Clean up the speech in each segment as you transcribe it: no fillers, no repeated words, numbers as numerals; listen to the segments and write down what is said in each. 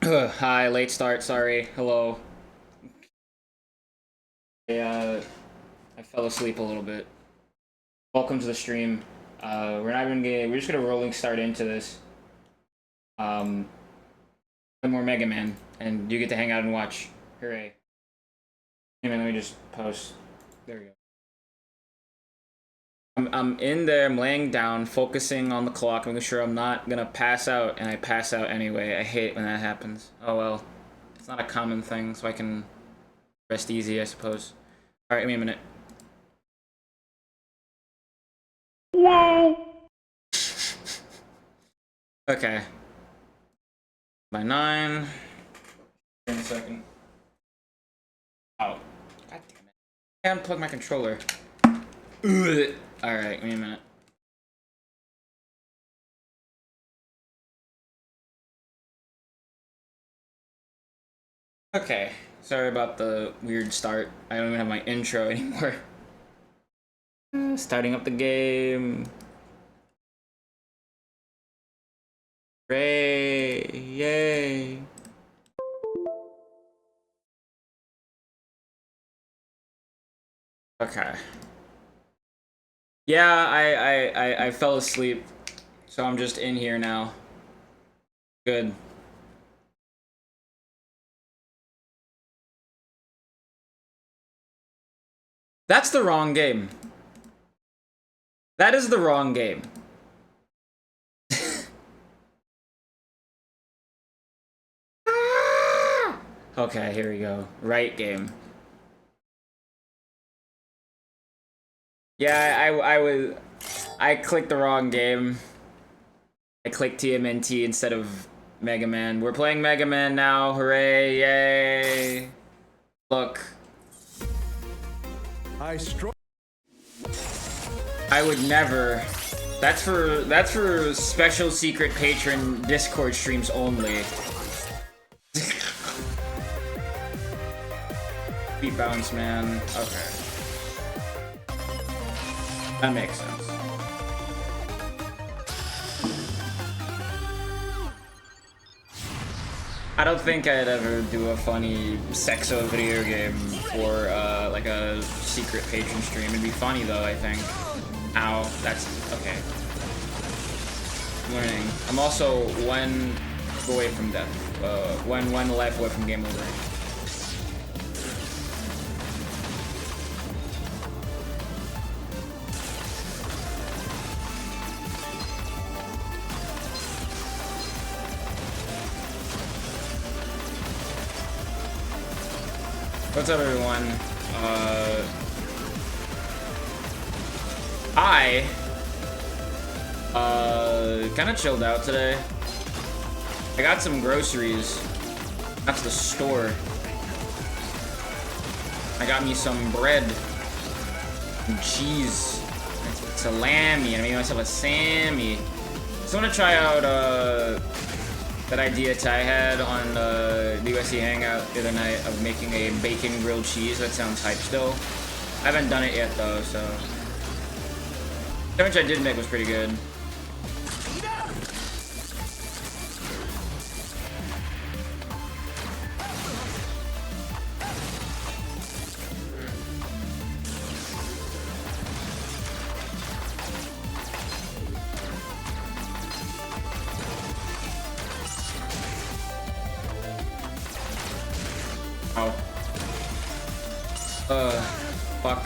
Hi, late start, sorry. Hello. I fell asleep a little bit. Welcome to the stream. We're just gonna rolling start into this. Um, more Mega Man, and you get to hang out and watch. Hooray. Anyway, let me just post. There we go. I'm in there, I'm laying down, focusing on the clock, making sure I'm not gonna pass out, and I pass out anyway. I hate when that happens. Oh well. It's not a common thing, so I can rest easy, I suppose. Alright, give me a minute. Whoa! Okay. By 9. In a second. Oh. God damn it. I unplugged my controller. Alright, give me a minute. Okay. Sorry about the weird start. I don't even have my intro anymore. Starting up the game. Hooray! Yay! Okay. Yeah, I fell asleep, so I'm just in here now. Good. That's the wrong game. That is the wrong game. Okay, here we go. Right game. Yeah, I clicked the wrong game. I clicked TMNT instead of Mega Man. We're playing Mega Man now. Hooray! Yay! Look. I would never. That's for special secret patron Discord streams only. Beat bounce, man. Okay. That makes sense. I don't think I'd ever do a funny sexo video game for like a secret patron stream. It'd be funny though, I think. Ow, that's okay. Learning. I'm also one away from death. One life away from game over. What's up, everyone? I kind of chilled out today. I got some groceries. That's the store. I got me some bread, and cheese, and salami, and I made myself a Sammy. Just want to try out that idea Ty had on the USC Hangout the other night of making a bacon grilled cheese. That sounds hype still. I haven't done it yet though, so. The sandwich I did make was pretty good. Fuck.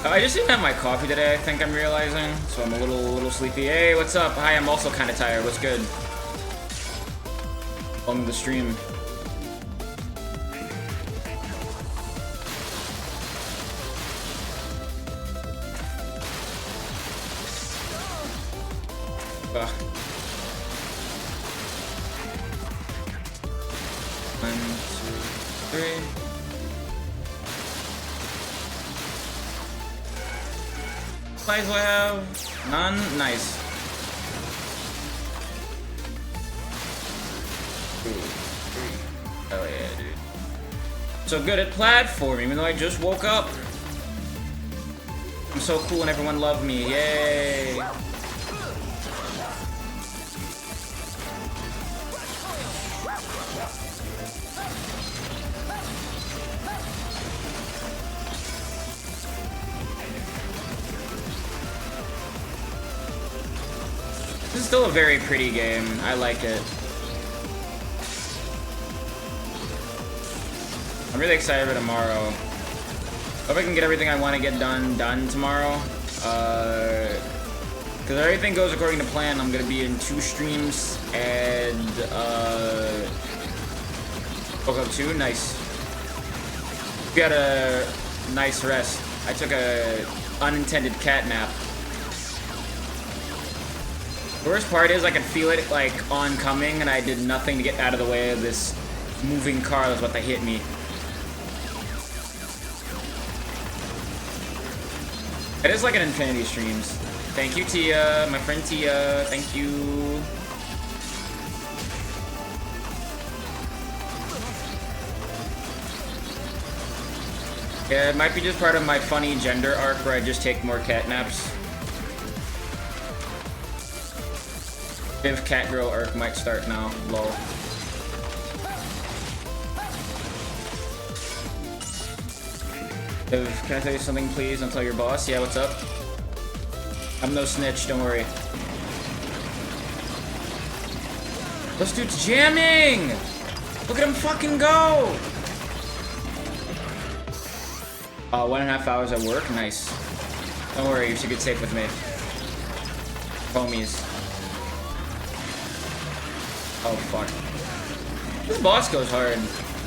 I just didn't have my coffee today, I think I'm realizing, so I'm a little sleepy. Hey, what's up? Hi, I'm also kind of tired. What's good? Welcome to the stream. Ugh. 1, 2, 3. Supplies do I have? None? Nice. Oh yeah, dude. So good at platforming, even though I just woke up. I'm so cool and everyone loved me. Yay! This is still a very pretty game. I like it. I'm really excited for tomorrow. Hope I can get everything I want to get done tomorrow. Because everything goes according to plan, I'm gonna be in 2 streams and woke up 2. Nice. Got a nice rest. I took a unintended cat nap. The worst part is I could feel it like oncoming, and I did nothing to get out of the way of this moving car that was about to hit me. It is like an Infinity Streams. Thank you, Tia. My friend Tia. Thank you. Yeah, it might be just part of my funny gender arc where I just take more cat naps. If cat girl arc might start now. Lol. Can I tell you something, please? Don't tell your boss. Yeah, what's up? I'm no snitch, don't worry. This dude's jamming! Look at him fucking go! 1.5 hours at work? Nice. Don't worry, you should get safe with me. Homies. Oh, fuck. This boss goes hard.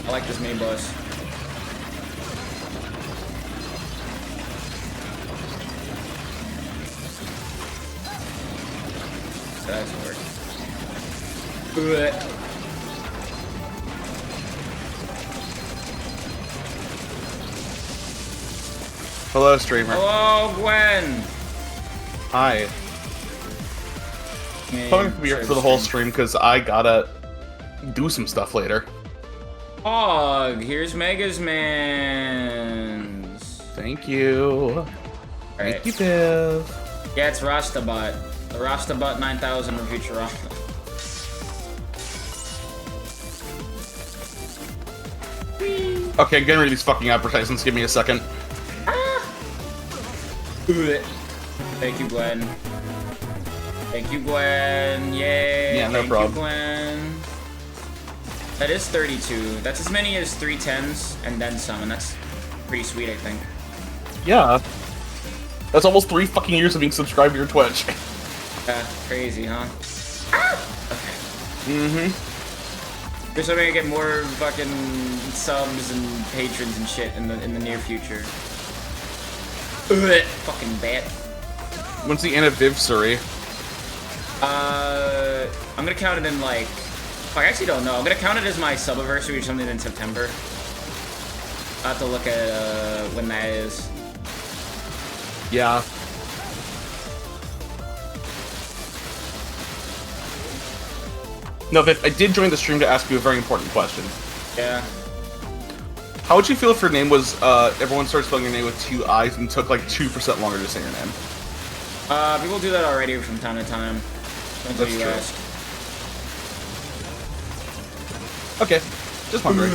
I like this mini boss. That doesn't work. Blech. Hello, streamer. Hello, Gwen. Hi. Coming from here for the whole stream because I gotta do some stuff later. Oh, here's Mega's Mans. Thank you. Right. Thank you, Biv. Yeah, it's Rastabot. The Rastabot 9000 from Futurama. Okay, getting rid of these fucking advertisements. Give me a second. Thank you, Gwen. Thank you, Gwen. Yay. Yeah, no problem. Thank you, Gwen. That is 32. That's as many as 3 10s and then some, and that's pretty sweet, I think. Yeah. That's almost 3 fucking years of being subscribed to your Twitch. Yeah, crazy, huh? Okay. Mm-hmm. Just hoping to get more fucking subs and patrons and shit in the near future. Fucking bat. When's the anniversary? I'm gonna count it in like... I actually don't know. I'm gonna count it as my subiversary or something in September. I'll have to look at when that is. Yeah. No, Viv, I did join the stream to ask you a very important question. Yeah. How would you feel if your name was, everyone started spelling your name with 2 I's and took like 2% longer to say your name? People do that already from time to time. Until you ask. Okay, just wondering.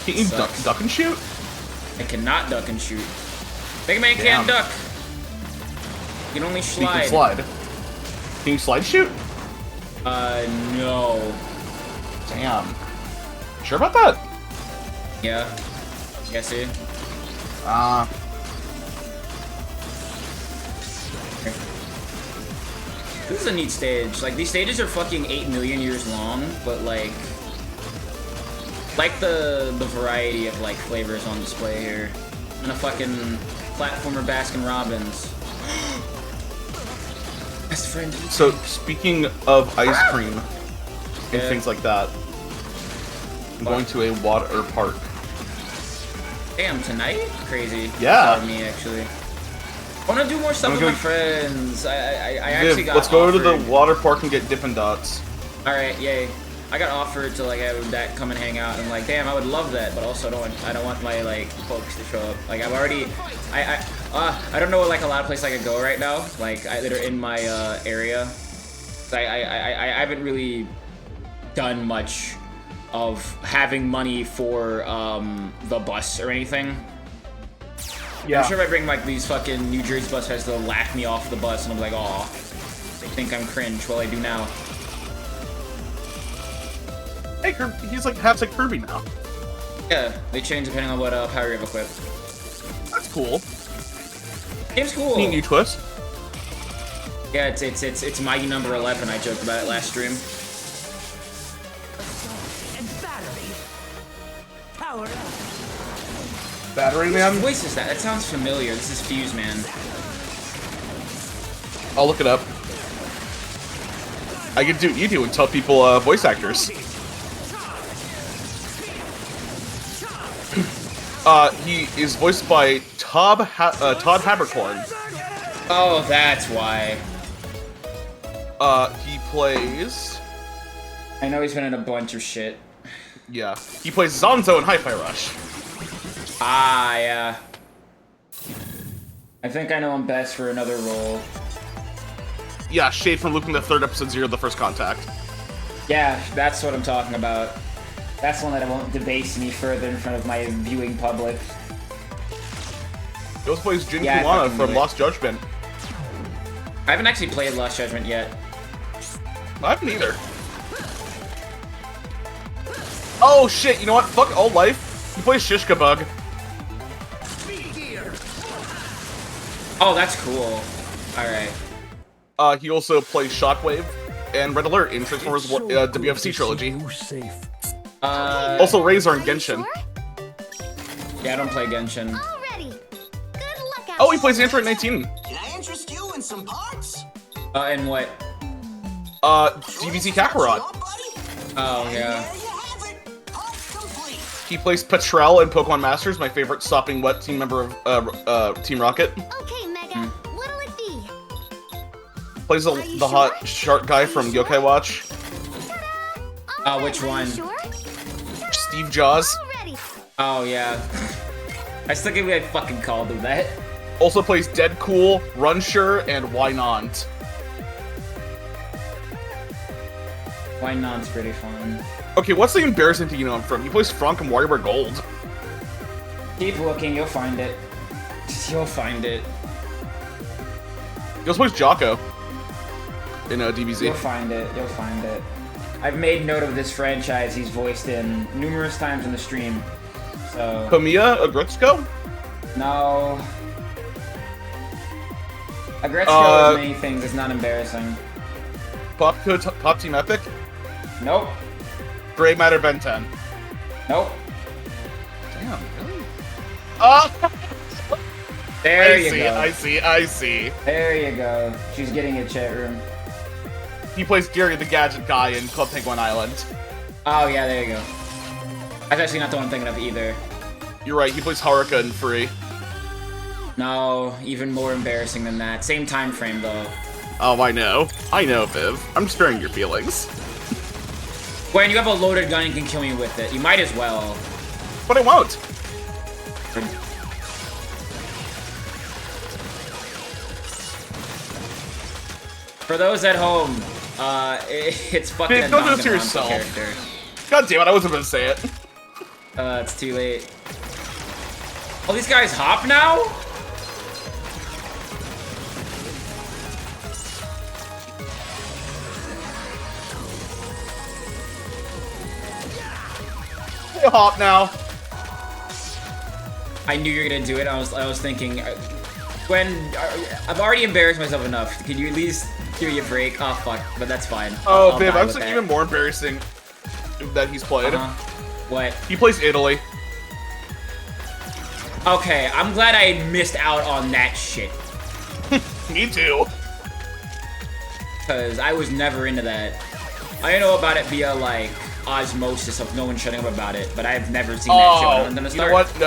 Can you duck and shoot? I cannot duck and shoot. Mega Man can't duck. You can only slide. You can slide. Can you slide shoot? No. Damn. Sure about that? Yeah. Yeah, see? This is a neat stage. Like, these stages are fucking 8 million years long, but like the variety of like flavors on display here. And a fucking platformer Baskin Robbins. Best friend. So, speaking of ice cream and things like that, I'm going to a water park. Damn, tonight? Crazy. Yeah. For me, actually. I want to do more stuff with my friends. I actually got Let's go offered. to the water park and get Dippin' Dots. Alright, yay. I got offered to like have that come and hang out, and like, damn, I would love that, but also I don't want my like folks to show up. Like, I've already, I don't know like a lot of places I could go right now, like that are in my area. I haven't really done much of having money for the bus or anything. Yeah. I'm sure if I bring like these fucking New Jersey bus guys, they'll laugh me off the bus, and I'm like, aw, they think I'm cringe. Well, I do now. Hey, he's like half like Kirby now. Yeah, they change depending on what power you have equipped. That's cool. Game's cool. Neat new twist. Yeah, it's Mighty number 11. I joked about it last stream. And battery. Power up. Battery Man? What voice is that? That sounds familiar. This is Fuse Man. I'll look it up. I can do what you do and tell people voice actors. He is voiced by Todd Habercorn. Oh, that's why. He plays... I know he's been in a bunch of shit. Yeah. He plays Zonzo in Hi-Fi Rush. Ah, yeah. I think I know him best for another role. Yeah, Shade from Looping the third episode 0 of The First Contact. Yeah, that's what I'm talking about. That's one that won't debase me further in front of my viewing public. He also plays Jin Yeah, I Kulana fucking from knew it. Lost Judgment. I haven't actually played Lost Judgment yet. I haven't either. Oh shit, you know what? Fuck all life. He plays Shishka Bug. Oh, that's cool. Alright. He also plays Shockwave and Red Alert in Transformers WFC trilogy. Also Razor and Genshin. Yeah, I don't play Genshin. Already. Good luck out Oh, he plays Android 19. Can I interest you in some parts? And what? DBZ Kakarot. Oh, yeah. There you have it. Part complete. He plays Petrel in Pokemon Masters, my favorite Sopping Wet team member of Team Rocket. Okay, Mega. What'll it be? Plays the hot shark guy from Yokai Watch. Ta-da! Which Alright, one? Sure? Steve Jaws. Already. Oh, yeah. I still can't believe I fucking called him that. Also plays Deadcool, Runsure, and Why Not. Why Not's pretty fun. Okay, what's the embarrassing thing you know him from? He plays Frank in WarioWare Gold. Keep looking, you'll find it. You'll find it. He also plays Jocko in You'll DBZ. find it. You'll find it. I've made note of this franchise he's voiced in numerous times in the stream. So... Kamiya Agretzko? No. Agretzko is many things, it's not embarrassing. Pop Team Epic? Nope. Grey Matter Ben 10. Nope. Damn, really? There you go. I see. There you go. She's getting a chat room. He plays Gary the Gadget Guy in Club Penguin Island. Oh, yeah, there you go. That's actually not the one I'm thinking of either. You're right, he plays Haruka in Free. No, even more embarrassing than that. Same time frame, though. Oh, I know, Viv. I'm sparing your feelings. When you have a loaded gun and can kill me with it, you might as well. But I won't. For those at home, it's fucking Dude, a don't do this to Danganronpa yourself. character. God damn it, I wasn't gonna say it. It's too late. Oh, these guys hop now? They hop now. I knew you were gonna do it. I was thinking, when I've already embarrassed myself enough. Could you at least give me a break? Oh fuck, but that's fine. Oh, I'll Viv, die I'm with something that. even more embarrassing that he's played. What? He plays Italy. Okay, I'm glad I missed out on that shit. Me too. Because I was never into that. I know about it via, like, osmosis of no one shutting up about it, but I've never seen that shit when I'm gonna You start. know what?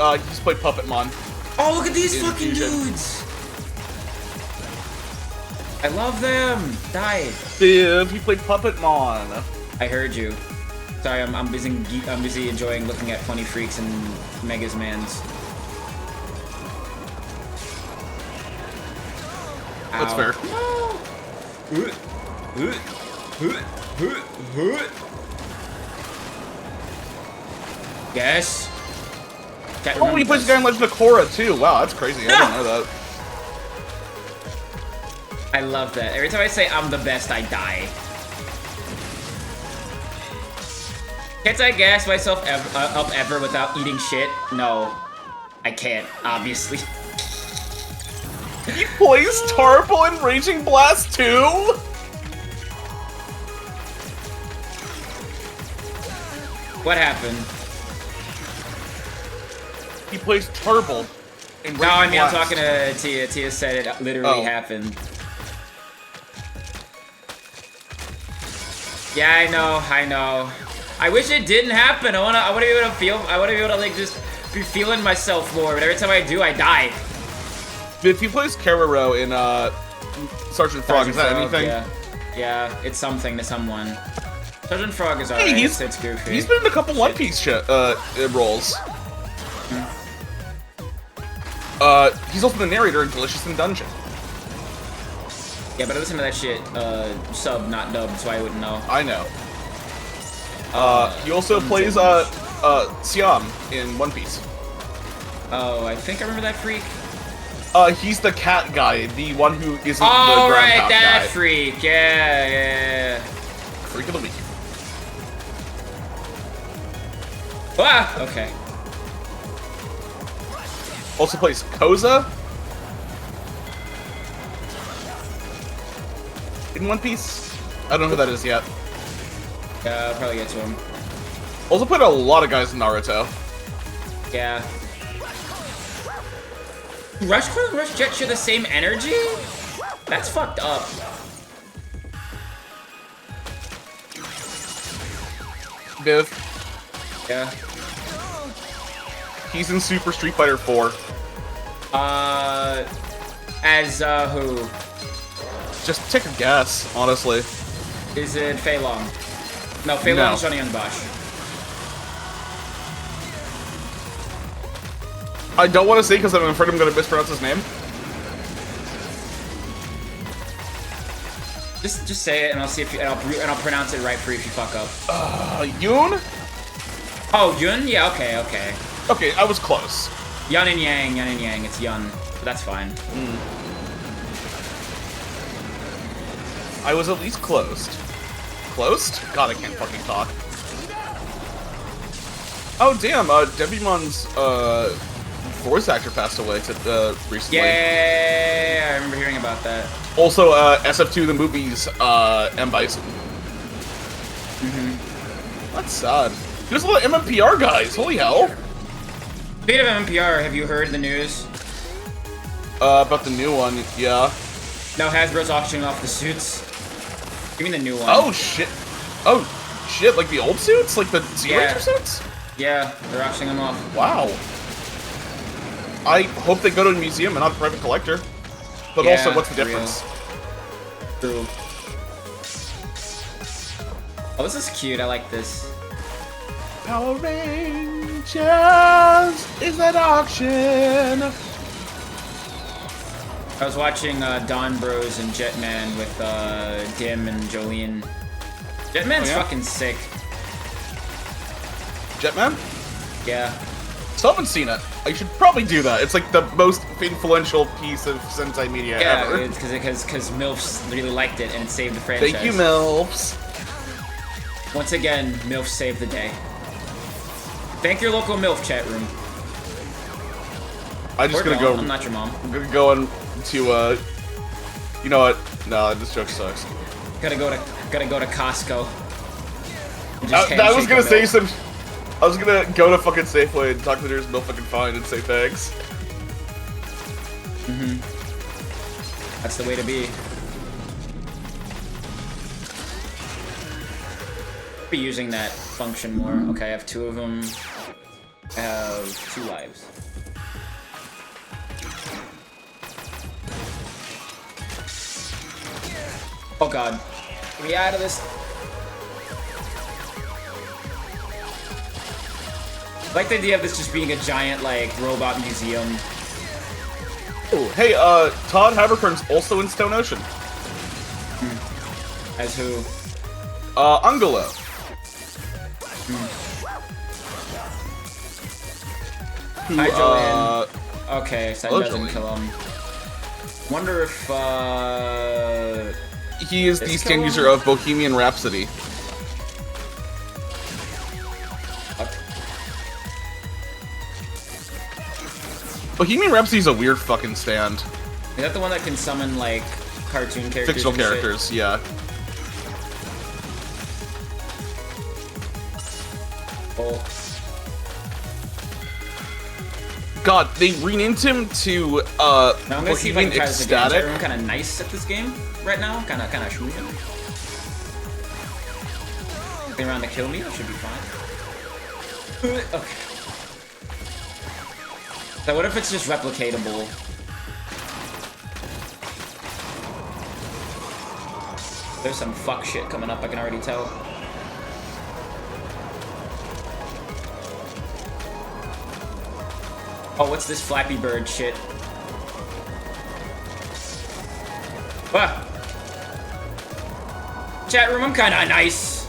No. He's played Puppetmon. Oh, look at these In fucking Fusion. dudes! I love them! Die! Viv, he played Puppetmon. I heard you. Sorry, I'm busy enjoying looking at funny freaks and Mega's mans. That's Ow. fair. Yes. Oh, he plays a guy in Legend of Korra too. Wow, that's crazy. I didn't know that. I love that. Every time I say I'm the best, I die. Can't I gas myself up ever without eating shit? No. I can't, obviously. He plays Tarple in Raging Blast too? What happened? He plays Tarple in Raging Blast. No, I mean, I'm talking to Tia. Tia said it literally happened. Yeah, I know. I wish it didn't happen. I wanna be able to feel, I wanna be able to like just be feeling myself more, but every time I do, I die. If he plays Keroro in Sergeant Frog, is that anything? Yeah, it's something to someone. Sergeant Frog is alright. Hey, it's goofy. He's been in a couple One Piece roles. He's also the narrator in Delicious in Dungeon. Yeah, but I listen to that shit sub, not dubbed, so I wouldn't know. I know. He also plays Siam in One Piece. Oh, I think I remember that freak. He's the cat guy, the one who isn't the Oh, ground right, pound that guy. freak. Yeah. Freak of the week. Ah, okay. Also plays Koza in One Piece. I don't know who that is yet. Yeah, I'll probably get to him. Also played a lot of guys in Naruto. Yeah. Rush Crew and Rush Jet share the same energy? That's fucked up. Viv. Yeah. He's in Super Street Fighter 4. As who? Just take a guess, honestly. Is it Fei Long? No, Fei Long is Johnny Young Bosch. I don't want to say because I'm afraid I'm going to mispronounce his name. Just say it and I'll see if you, and I'll pronounce it right for you if you fuck up. Yoon? Oh, Yun? Yeah, okay. Okay, I was close. Yun and Yang, it's Yun. But that's fine. I was at least closed. Closed? God, I can't fucking talk. Oh, damn, Debumon's, voice actor passed away recently. Yeah, I remember hearing about that. Also, SF2 the movies, M. Bison. That's sad. There's a lot of MMPR guys, holy hell. Speaking of MMPR, have you heard the news? About the new one, yeah. No, Hasbro's auctioning off the suits. Give me the new one. Oh, shit. Oh, shit, like the old suits? Like the Sea Ranger suits? Yeah, they're auctioning them off. Wow. I hope they go to a museum and not a private collector. But Yeah, also, what's the for difference? True. Oh, this is cute. I like this. Power Rangers is at auction. I was watching Don Bros and Jetman with Dim and Jolene. Jetman's fucking sick. Jetman? Yeah. Still haven't seen it. I should probably do that. It's like the most influential piece of Sentai media ever. Yeah, because MILFs really liked it and it saved the franchise. Thank you, MILFs. Once again, MILF saved the day. Thank your local MILF chat room. I'm just Or gonna mom. go. I'm not your mom. I'm gonna go into you know what? No, this joke sucks. Gotta go to Costco. I was gonna say some. I was gonna go to fucking Safeway and talk to the nearest milk fucking find and say thanks. That's the way to be. Be using that function more. Okay, I have 2 of them. I have 2 lives. Oh god. Get me out of this. I like the idea of this just being a giant, like, robot museum. Oh, hey, Todd Havercorn's also in Stone Ocean. As who? Ungolo. who, Hi, Joanne. Okay, so that doesn't Joanne. kill him. Wonder if, he is the stand user of Bohemian Rhapsody. Bohemian Rhapsody is a weird fucking stand. Is that the one that can summon, like, cartoon characters? Fictional characters, yeah. Oh. God, they renamed him to, Now I'm gonna see if I can Bohemian try this again. Ecstatic. I'm kind of nice at this game right now. Kind of shooting. Nothing around to kill me. That should be fine. Okay. So what if it's just replicatable? There's some fuck shit coming up. I can already tell. Oh, what's this Flappy Bird shit? Ah. Chat room, I'm kinda nice.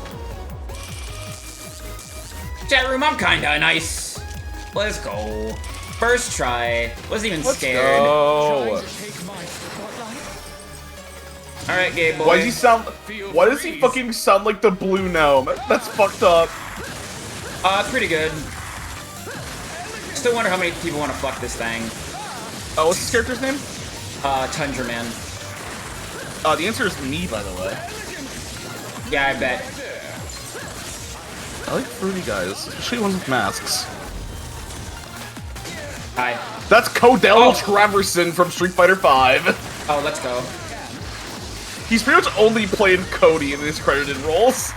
Chat room, I'm kinda nice. Let's go. First try. Wasn't even scared. Go. Alright, gay boy. Why does he sound? Why does he fucking sound like the Blue Gnome? That's fucked up. It's pretty good. Still wonder how many people want to fuck this thing. Oh, what's his character's name? Tundra Man. The answer is me, by the way. Yeah, I bet. I like fruity guys, especially ones with masks. Hi. That's Codell Oh. Traverson from Street Fighter V. Oh, let's go. He's pretty much only played Cody in his credited roles.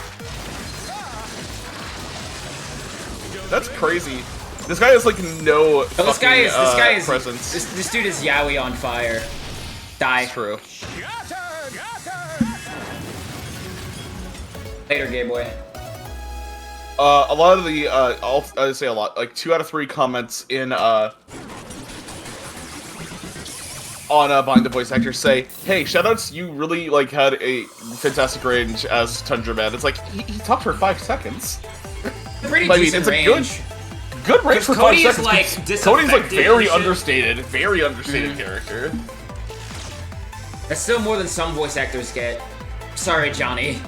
That's crazy. This guy has like no Oh, this guy is presence. This dude is Yowie on fire. Die. True. Later, gay boy. A lot of the I'll say a lot, like 2 out of 3 comments in on Behind the Voice Actor say, "Hey, shoutouts, you really like had a fantastic range as Tundra Man." It's like he talked for 5 seconds. Pretty I mean, decent it's a range. good range for 5 Cody is, seconds. like, Cody's like disaffected very and shit. understated, character. That's still more than some voice actors get. Sorry, Johnny.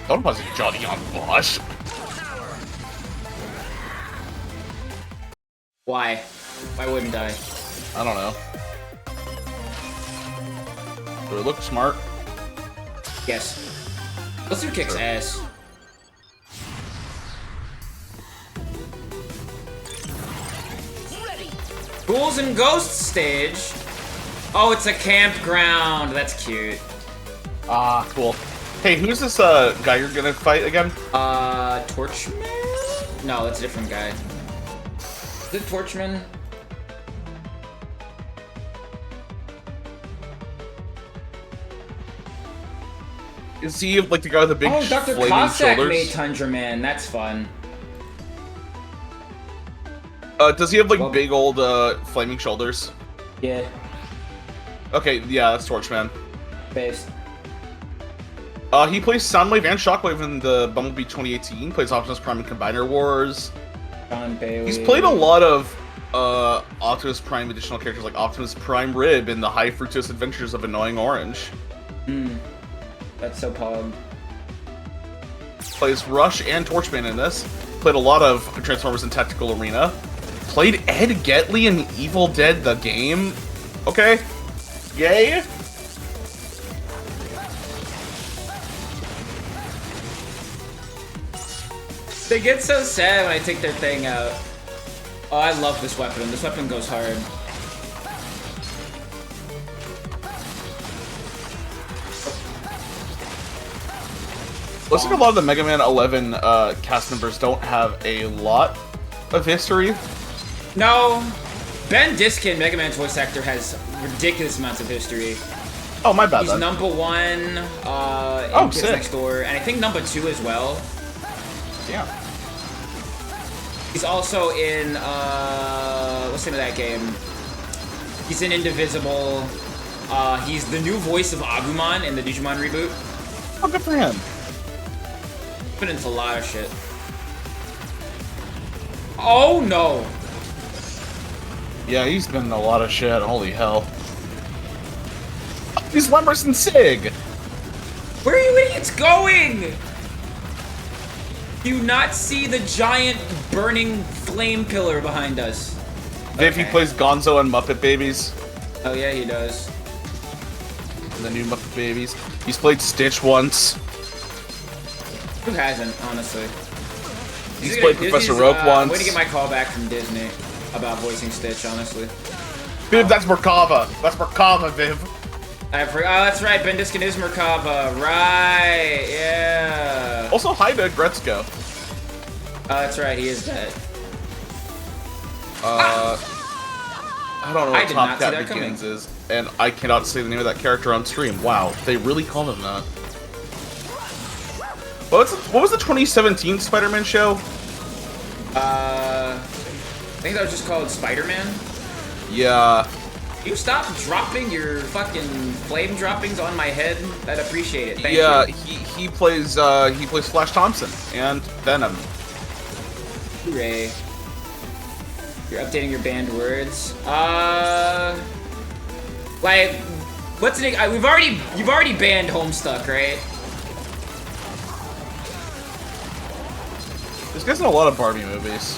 Don't buzz Johnny on Bosch. Why? Why wouldn't I? I don't know. Do it look smart? Yes. Let's do kicks ass. Ghouls and Ghosts stage. Oh, it's a campground. That's cute. Ah, cool. Hey, who's this guy you're gonna fight again? Torchman? No, that's a different guy. Is it Torchman? Is he like the guy with the big Oh, Dr. flaming Cossack shoulders? made Tundra Man. That's fun. Does he have like Well- big old flaming shoulders? Yeah. Okay, yeah, that's Torchman. Based. He plays Soundwave and Shockwave in the Bumblebee 2018. Plays Optimus Prime in Combiner Wars. John Bailey. He's played a lot of Optimus Prime additional characters like Optimus Prime Rib in the High Fructose Adventures of Annoying Orange. That's so pog. Plays Rush and Torchman in this. Played a lot of Transformers in Tactical Arena. Played Ed Getley in Evil Dead the game. Okay. Yay. They get so sad when I take their thing out. Oh, I love this weapon. This weapon goes hard. Looks like a lot of the Mega Man 11 cast members don't have a lot of history. No, Ben Diskin, Mega Man's voice actor, has ridiculous amounts of history. Oh, my bad. He's then. number 1 in Kids sick. Next Door, and I think number 2 as well. Yeah. He's also in, what's the name of that game? He's in Indivisible. He's the new voice of Agumon in the Digimon reboot. Oh, good for him. Been into a lot of shit. Oh no! Yeah, he's been in a lot of shit. Holy hell. Oh, he's Lemerson Sig! Where are you idiots going? Do you not see the giant burning flame pillar behind us? Viv, he plays Gonzo and Muppet Babies. Oh yeah, he does. The new Muppet Babies. He's played Stitch once. Who hasn't, honestly? He's played Professor Roke once. Way to get my call back from Disney about voicing Stitch, honestly. Viv, that's Merkava. That's Merkava, Viv. I forgot. Oh, that's right. Ben Diskin is Merkava. Right. Yeah. Also, hi to Gretzko. Oh, that's right. He is dead. I don't know I what did Top not see Cat that coming. Begins is, and I cannot say the name of that character on stream. Wow, they really called him that. What was the 2017 Spider-Man show? I think that was just called Spider-Man. Yeah. You stop dropping your fucking flame droppings on my head. I'd appreciate it. Thank Yeah, you. he plays Flash Thompson and Venom. Hooray. You're updating your banned words. Like, what's it? You've already banned Homestuck, right? This guy's in a lot of Barbie movies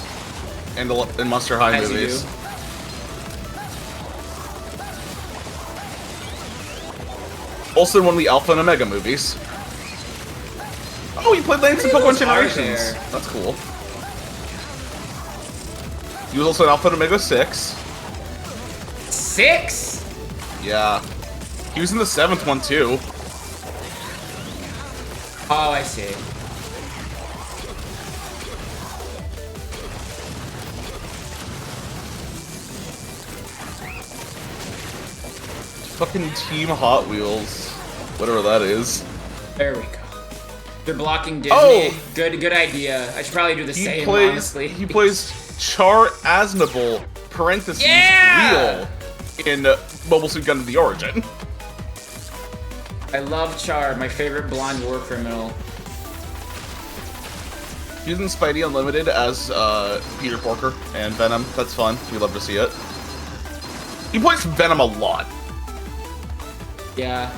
and Monster High As you movies. do. Also in one of the Alpha and Omega movies. Oh, he played Lance in Look at Pokemon those cars Generations. there. That's cool. He was also in Alpha and Omega 6. 6? Yeah. He was in the 7th one too. Oh, I see. Fucking Team Hot Wheels. Whatever that is. There we go. You're blocking Disney. Oh! Good idea. I should probably do the same, honestly. He plays Char Aznable, parentheses, Yeah! real, in Mobile Suit Gundam The Origin. I love Char, my favorite blonde war criminal. He's in Spidey Unlimited as Peter Porker and Venom. That's fun. We love to see it. He plays Venom a lot. Yeah.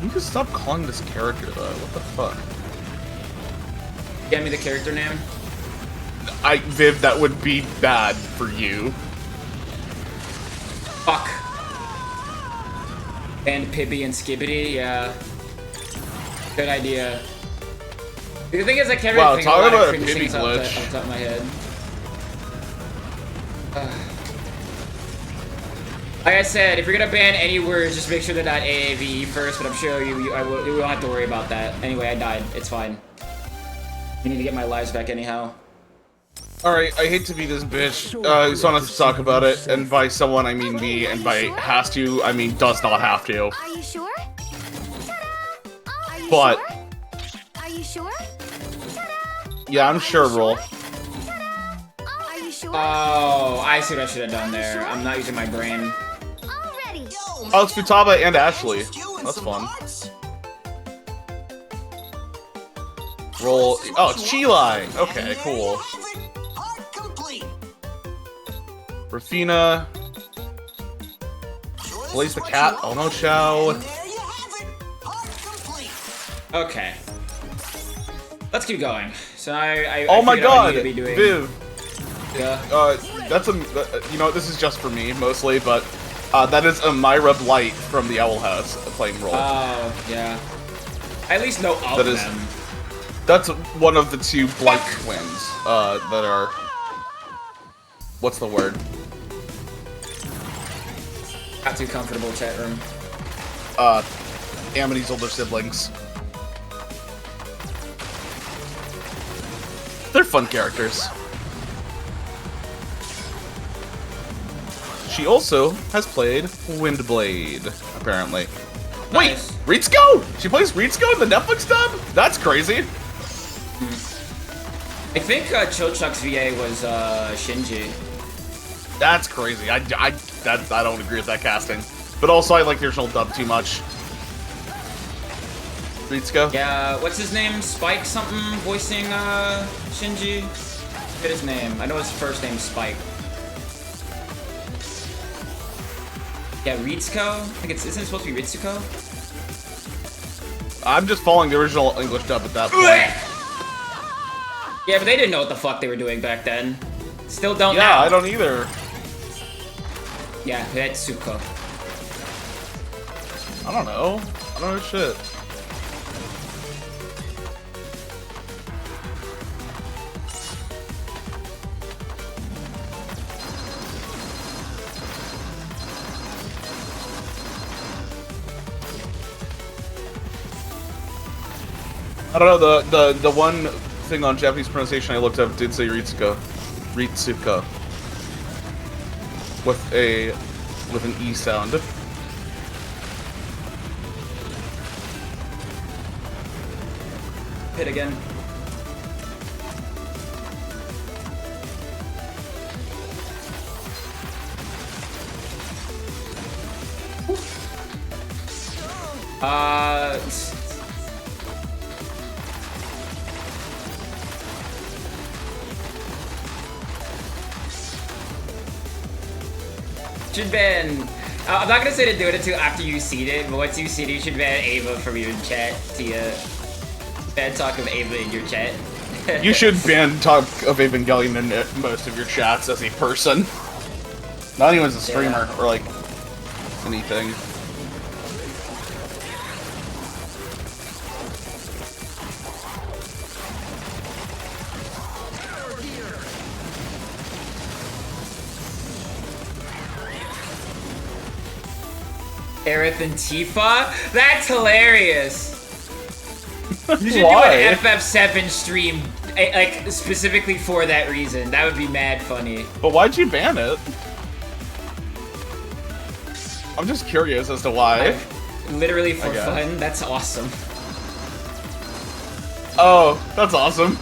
You can stop calling this character though. What the fuck? Get me the character name. Viv, that would be bad for you. Fuck. And Pibby and Skibbity, yeah. Good idea. The thing is, I can't Wow, really think talk of a lot about of a cringe Pibby things off glitch. the top of my head. Like I said, if you're gonna ban any words, just make sure they're not AAVE first, but I'm sure you won't have to worry about that. Anyway, I died. It's fine. I need to get my lives back anyhow. Alright, I hate to be this bitch. So not to talk about it, and by someone I mean me, and by has to, I mean does not have to. Are you sure? Ta-da! Are you But- sure? Are you sure? Ta-da! Yeah, I'm sure, Roll. Ta-da! Are you sure? Oh, I see what I should have done there. I'm not using my brain. Already. Yo, Oh, it's Futaba and Ashley. interest you in That's some fun. parts? Roll. Oh, it's Chilai. Okay, cool. Part complete. Rafina. Blaze the cat. Oh no, Chow. And there you have it. Part complete. Okay. Let's keep going. So I Oh my figured out what I god, need to be doing. Viv. Yeah. That's you know, this is just for me mostly, but that is a Myra Blight from the Owl House playing role. Oh, yeah. I at least know of That is- them. That's one of the two Blight twins that are. What's the word? Not too comfortable, chat room. Amity's older siblings. They're fun characters. She also has played Windblade, apparently. Wait, Nice. Ritsuko? She plays Ritsuko in the Netflix dub? That's crazy. I think Chochuck's VA was Shinji. That's crazy. I don't agree with that casting. But also, I like the original dub too much. Ritsuko? Yeah, what's his name? Spike something voicing Shinji? Forget his name. I know his first name's Spike. Yeah, Ritsuko? I think isn't it supposed to be Ritsuko? I'm just following the original English dub at that point. Yeah, but they didn't know what the fuck they were doing back then. Still don't Yeah, now. I don't either. Yeah, Retsuko. I don't know. I don't know shit. I don't know, the one thing on Japanese pronunciation I looked up did say Ritsuko. Ritsuko. With an E sound. Hit again. Should ban. I'm not gonna say to do it until after you seed it, but once you seed it, you should ban Ava from your chat. Tia. Ban talk of Ava in your chat. You should ban talk of Evangelion in most of your chats as a person. Not even as a streamer or like anything. Aerith and Tifa? That's hilarious! You should Why? do an FF7 stream, like, specifically for that reason. That would be mad funny. But why'd you ban it? I'm just curious as to why. Literally for fun? That's awesome. Oh, that's awesome.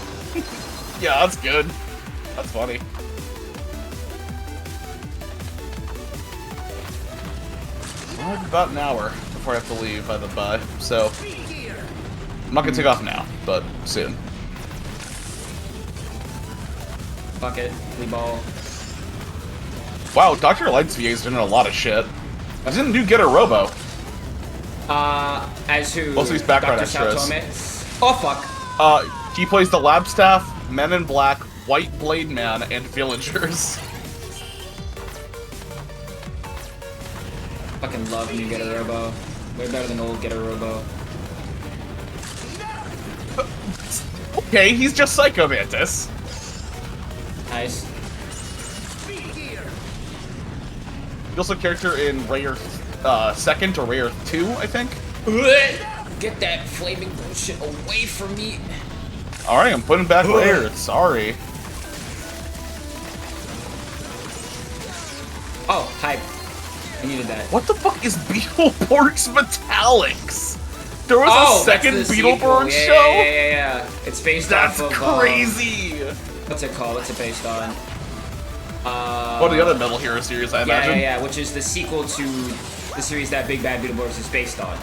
Yeah, that's good. That's funny. Well, about an hour before I have to leave by the by, so I'm not gonna take off now, but soon. Fuck it, we ball. Wow, Dr. Light's VA's doing a lot of shit. I didn't do Get a Robo. As who? Also, he's background Dr. extras. Saotome? Oh fuck. He plays the Lab Staff, Men in Black, White Blade Man, and Villagers. Fucking love new Get a Robo. Way better than old Get a Robo. Okay, he's just Psycho Mantis. Nice. He's also a character in Ray 2nd or Ray 2, I think. Get that flaming bullshit away from me. Alright, I'm putting back Ray. Sorry. Oh, hype. I needed that. What the fuck is Beetleborg's Metallics? There was a second that's the Beetleborg sequel. show? Yeah. It's based That's off of... crazy! What's it called? What's it based on? One of the other Metal Hero series, I imagine. Yeah, which is the sequel to the series that Big Bad Beetleborgs is based on.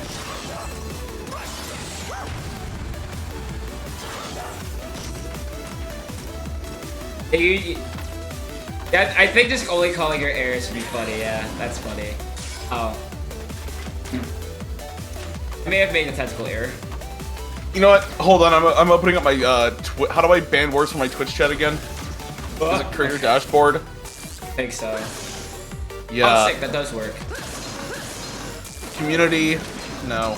I think just only calling her Eris would be funny, yeah. That's funny. Oh. I may have made a tentacle error. You know what? Hold on, I'm opening up my, how do I ban words from my Twitch chat again? Does it create your dashboard? I think so. Yeah. Oh, sick, that does work. Community, no.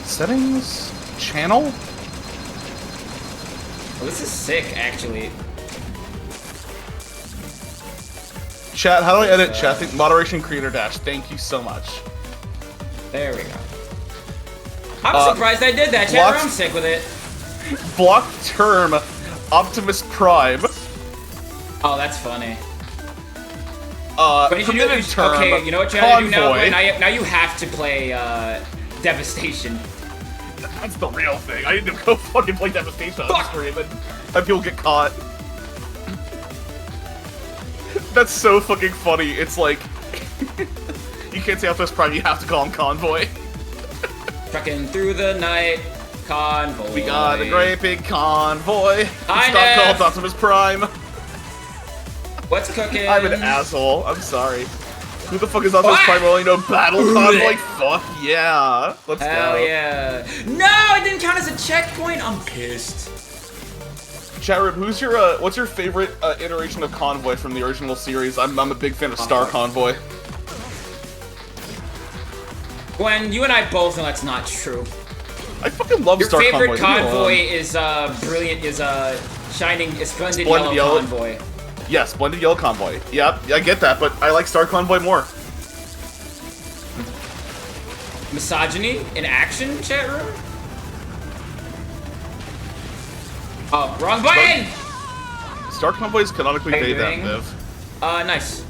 Settings? Channel? Oh, this is sick, actually. Chat, how do I edit chat? Moderation creator dash. Thank you so much. There we go. I'm surprised I did that, chat. I'm sick with it. Block term Optimus Prime. Oh, that's funny. Permitted term okay, you know what you have to do now? Convoy. Now you have to play Devastation. That's the real thing. I need to go fucking play Devastation on stream and have people get caught. That's so fucking funny. It's like you can't say Optimus Prime. You have to call him Convoy. Trucking through the night. Convoy. We got a great big convoy. It's Hi, not Neff. called Optimus Prime. What's cooking? I'm an asshole. I'm sorry. Who the fuck is Optimus What? Prime? Well, you know, battle convoy? Fuck yeah. Let's Hell go. yeah. No, it didn't count as a checkpoint. I'm pissed. Chat room, what's your favorite iteration of Convoy from the original series? I'm a big fan of Star Convoy. Gwen, you and I both know that's not true. I fucking love Your Star favorite Convoy. convoy is brilliant, is splendid Splendid yellow yellow. convoy. Yeah, Splendid Yellow Convoy. Yep, I get that, but I like Star Convoy more. Misogyny in action, chat room? Oh, wrong button! Star Convoy is canonically How you they them, doing? Viv. Nice.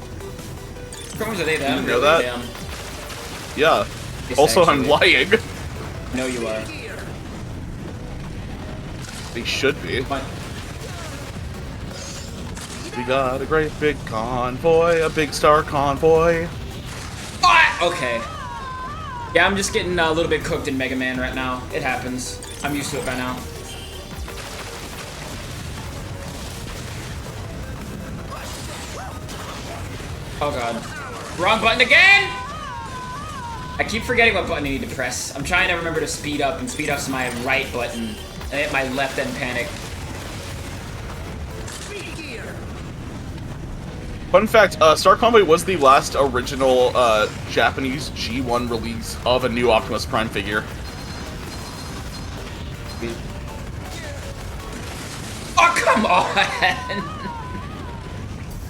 Chromes are they them? You know that? Them. Yeah. Yes, Also, I'm actually. lying. No, you are. They should be. Fine. We got a great big convoy, a big Star Convoy. Ah! Okay. Yeah, I'm just getting a little bit cooked in Mega Man right now. It happens. I'm used to it by now. Oh god. Wrong button again! I keep forgetting what button I need to press. I'm trying to remember to speed up, and speed up's my right button. And hit my left and panic. Fun fact, Star Convoy was the last original Japanese G1 release of a new Optimus Prime figure. Oh, come on!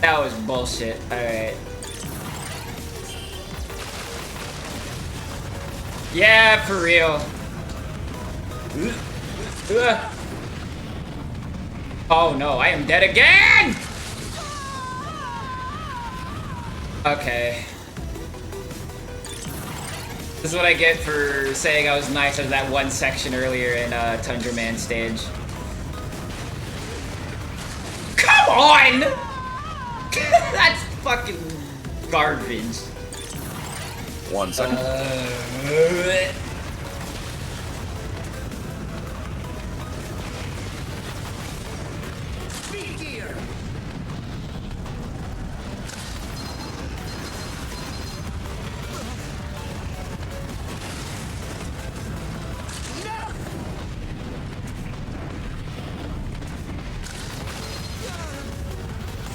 That was bullshit. Alright. Yeah, for real. Oh no, I am dead again! Okay. This is what I get for saying I was nice at that one section earlier in Tundra Man stage. Come on! That's fucking garbage. 1 second.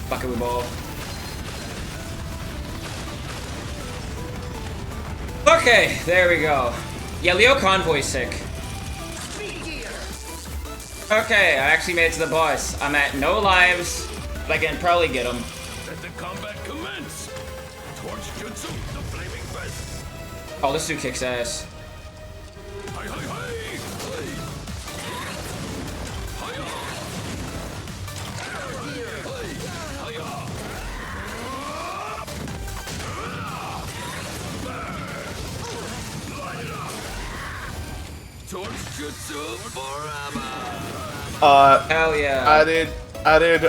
Buckaroo ball. Okay, there we go. Yeah, Leo Convoy's sick. Okay, I actually made it to the boss. I'm at no lives, but I can probably get him. Let the combat commence. Torch Jutsu, the flaming fist. Oh, this dude kicks ass. Hi, hi, hi. Torch Jutsu forever. Hell yeah. Added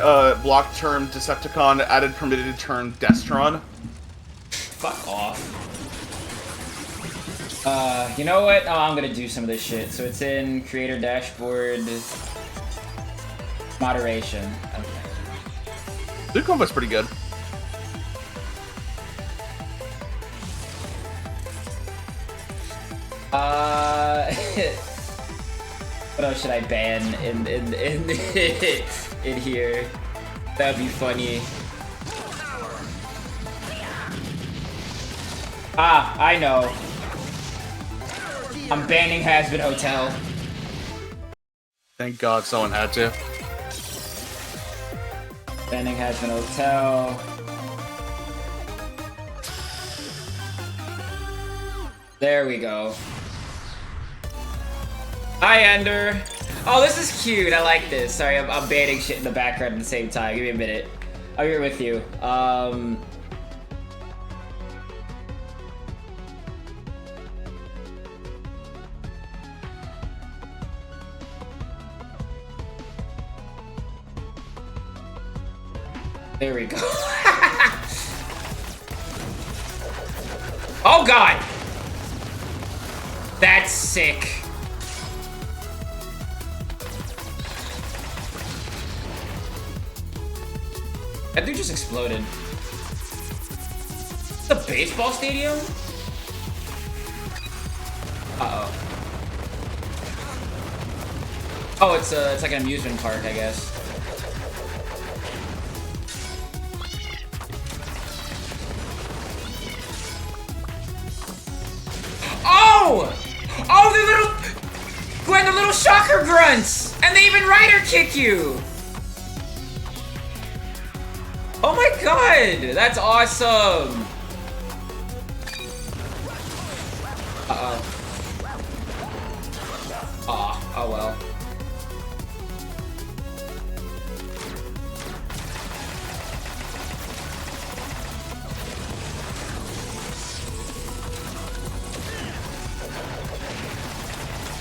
block term Decepticon, added permitted turn Destron. Fuck off. You know what? Oh, I'm gonna do some of this shit. So it's in creator dashboard moderation. Okay. Blue Combat's pretty good. What else should I ban in in here? That'd be funny. Ah, I know. I'm banning Hazbin Hotel. Thank God someone had to. Banning Hazbin Hotel. There we go. Hi, Ender. Oh, this is cute. I like this. Sorry, I'm banning shit in the background at the same time. Give me a minute. I'll be with you. There we go. Oh, God. That's sick. That dude just exploded. The baseball stadium? Uh-oh. Oh, it's like an amusement park, I guess. Oh! Oh, they're little... Gwen, they're little shocker grunts! And they even rider kick you! Oh my god! That's awesome! Uh-oh. Aw, oh well.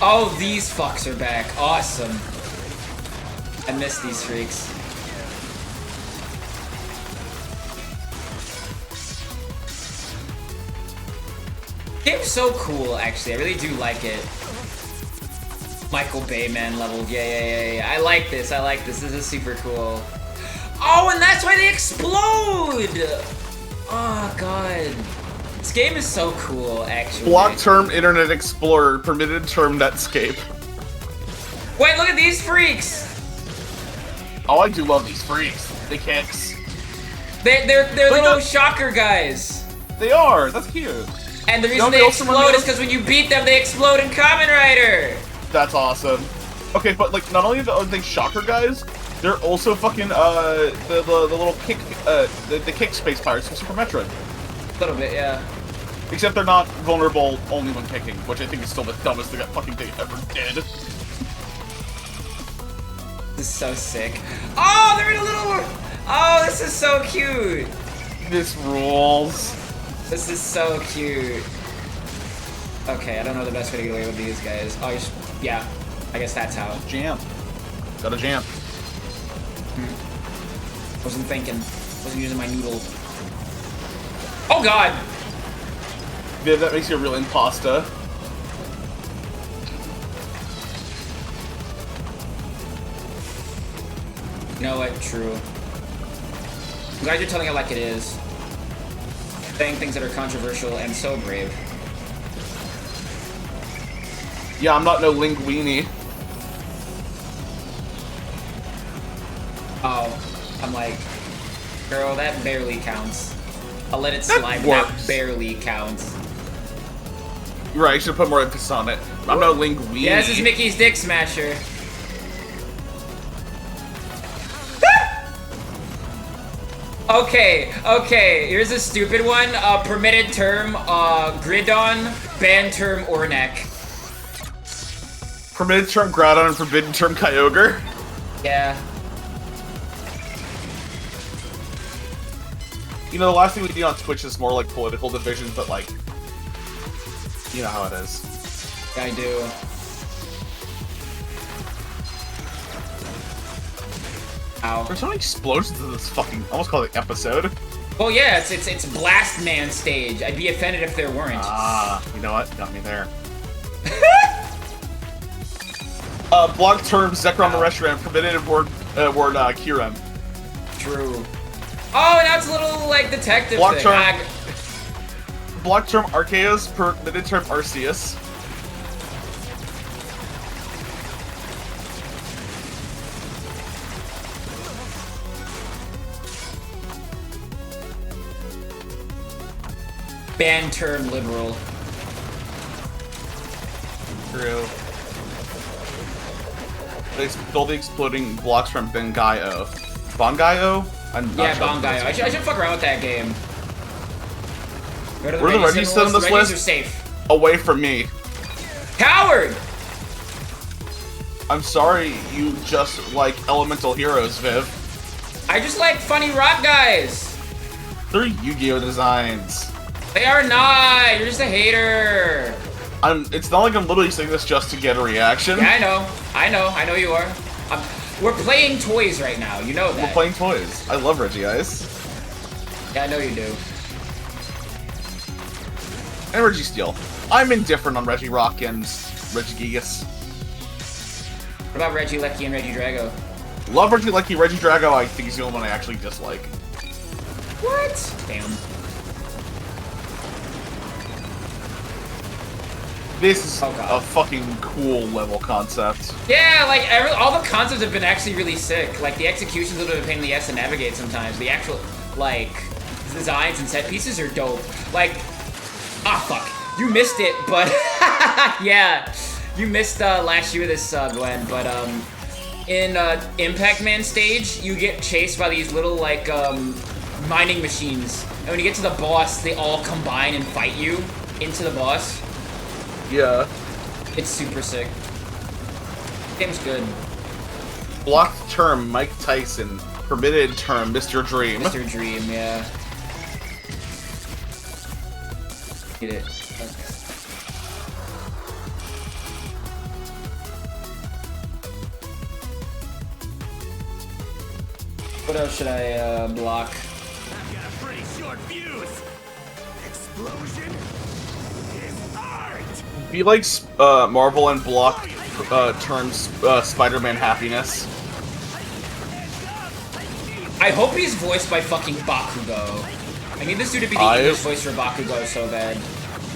Oh, these fucks are back. Awesome. I miss these freaks. Game's so cool, actually. I really do like it. Michael Bayman level. Yeah. I like this. This is super cool. Oh, and that's why they explode! Oh, God. This game is so cool, actually. Block term Internet Explorer, permitted term Netscape. Wait, look at these freaks! Oh, I do love these freaks. They kicks. They're little shocker guys. They are. That's cute. And the reason they explode is because when you beat them, they explode in Kamen Rider. That's awesome. Okay, but like, not only are they shocker guys, they're also fucking the little kick the kick space pirates from Super Metroid. A little bit, yeah. Except they're not vulnerable only when kicking, which I think is still the dumbest fucking thing ever did. This is so sick. Oh, they're in a little... Oh, this is so cute. This rules. This is so cute. Okay, I don't know the best way to get away with these guys. Oh, yeah. I guess that's how. Jam. Got a jam. Wasn't thinking. Wasn't using my noodle. Oh, God. Yeah, that makes you a real impasta. You know what? True. I'm glad you're telling it like it is. Saying things that are controversial and so brave. Yeah, I'm not no linguini. Oh, I'm like, girl, that barely counts. I'll let it slide. That barely counts. You're right, I should put more emphasis on it. I'm no linguini. Yeah, this is Mickey's Dick Smasher. Okay, here's a stupid one. Permitted term, Gridon, banned term, Ornek. Permitted term Groudon and forbidden term Kyogre. Yeah. You know, the last thing we do on Twitch is more like political divisions, but like, you know how it is. Yeah, I do. Ow. There's so many explosions in this fucking, almost call it episode. Well, yeah, it's Blast Man stage. I'd be offended if there weren't. Ah, you know what? Got me there. Block term Zekrom Reshiram, permitted word Kiram. True. Oh, now it's a little, like, detective Block thing. term. Block term Arceus, permitted term Arceus. Ban term liberal. True. They stole the exploding blocks from Bangai-O. Bangai-O? Yeah, Bangai-O. I should fuck around with that game. Go to the Where are the Reggie Reggies still on this Reggies list? are safe. Away from me. Coward! I'm sorry you just like elemental heroes, Viv. I just like funny rock guys. They're Yu-Gi-Oh! Designs. They are not. You're just a hater. It's not like I'm literally saying this just to get a reaction. Yeah, I know you are. We're playing toys right now. You know that. We're playing toys. I love Reggie Ice. Yeah, I know you do. And Reggie Steel. I'm indifferent on Reggie Rock and Reggie Gigas. What about Reggie Lecky and Reggie Drago? Love Reggie Lecky. Reggie Drago, I think, is the only one I actually dislike. What? Damn. This is Oh, God. a fucking cool level concept. Yeah, like all the concepts have been actually really sick. Like the execution's a little bit of a pain in the ass to navigate sometimes. The actual like designs and set pieces are dope. Like, fuck, you missed it, but yeah, you missed last year this Glenn. But in Impact Man stage, you get chased by these little like mining machines, and when you get to the boss, they all combine and fight you into the boss. Yeah. It's super sick. Game's good. Blocked term, Mike Tyson. Permitted term, Mr. Dream. Mr. Dream, yeah. Get it. Okay. What else should I block? I've got a pretty short fuse. Explosion is art. Be like Marvel and block terms Spider-Man happiness. I hope he's voiced by fucking Bakugo. I need this dude to be the English voice for Bakugo so bad.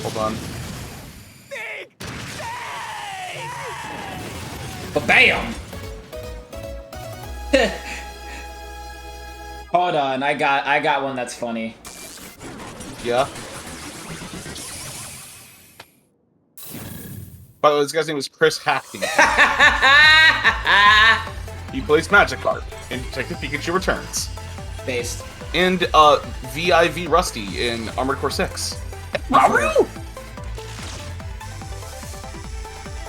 Hold on. But bam! Hold on, I got one that's funny. Yeah. By the way, this guy's name was Chris Hackney. He plays Magikarp in Detective Pikachu Returns. Based. And VIV Rusty in Armored Core 6. Rauru!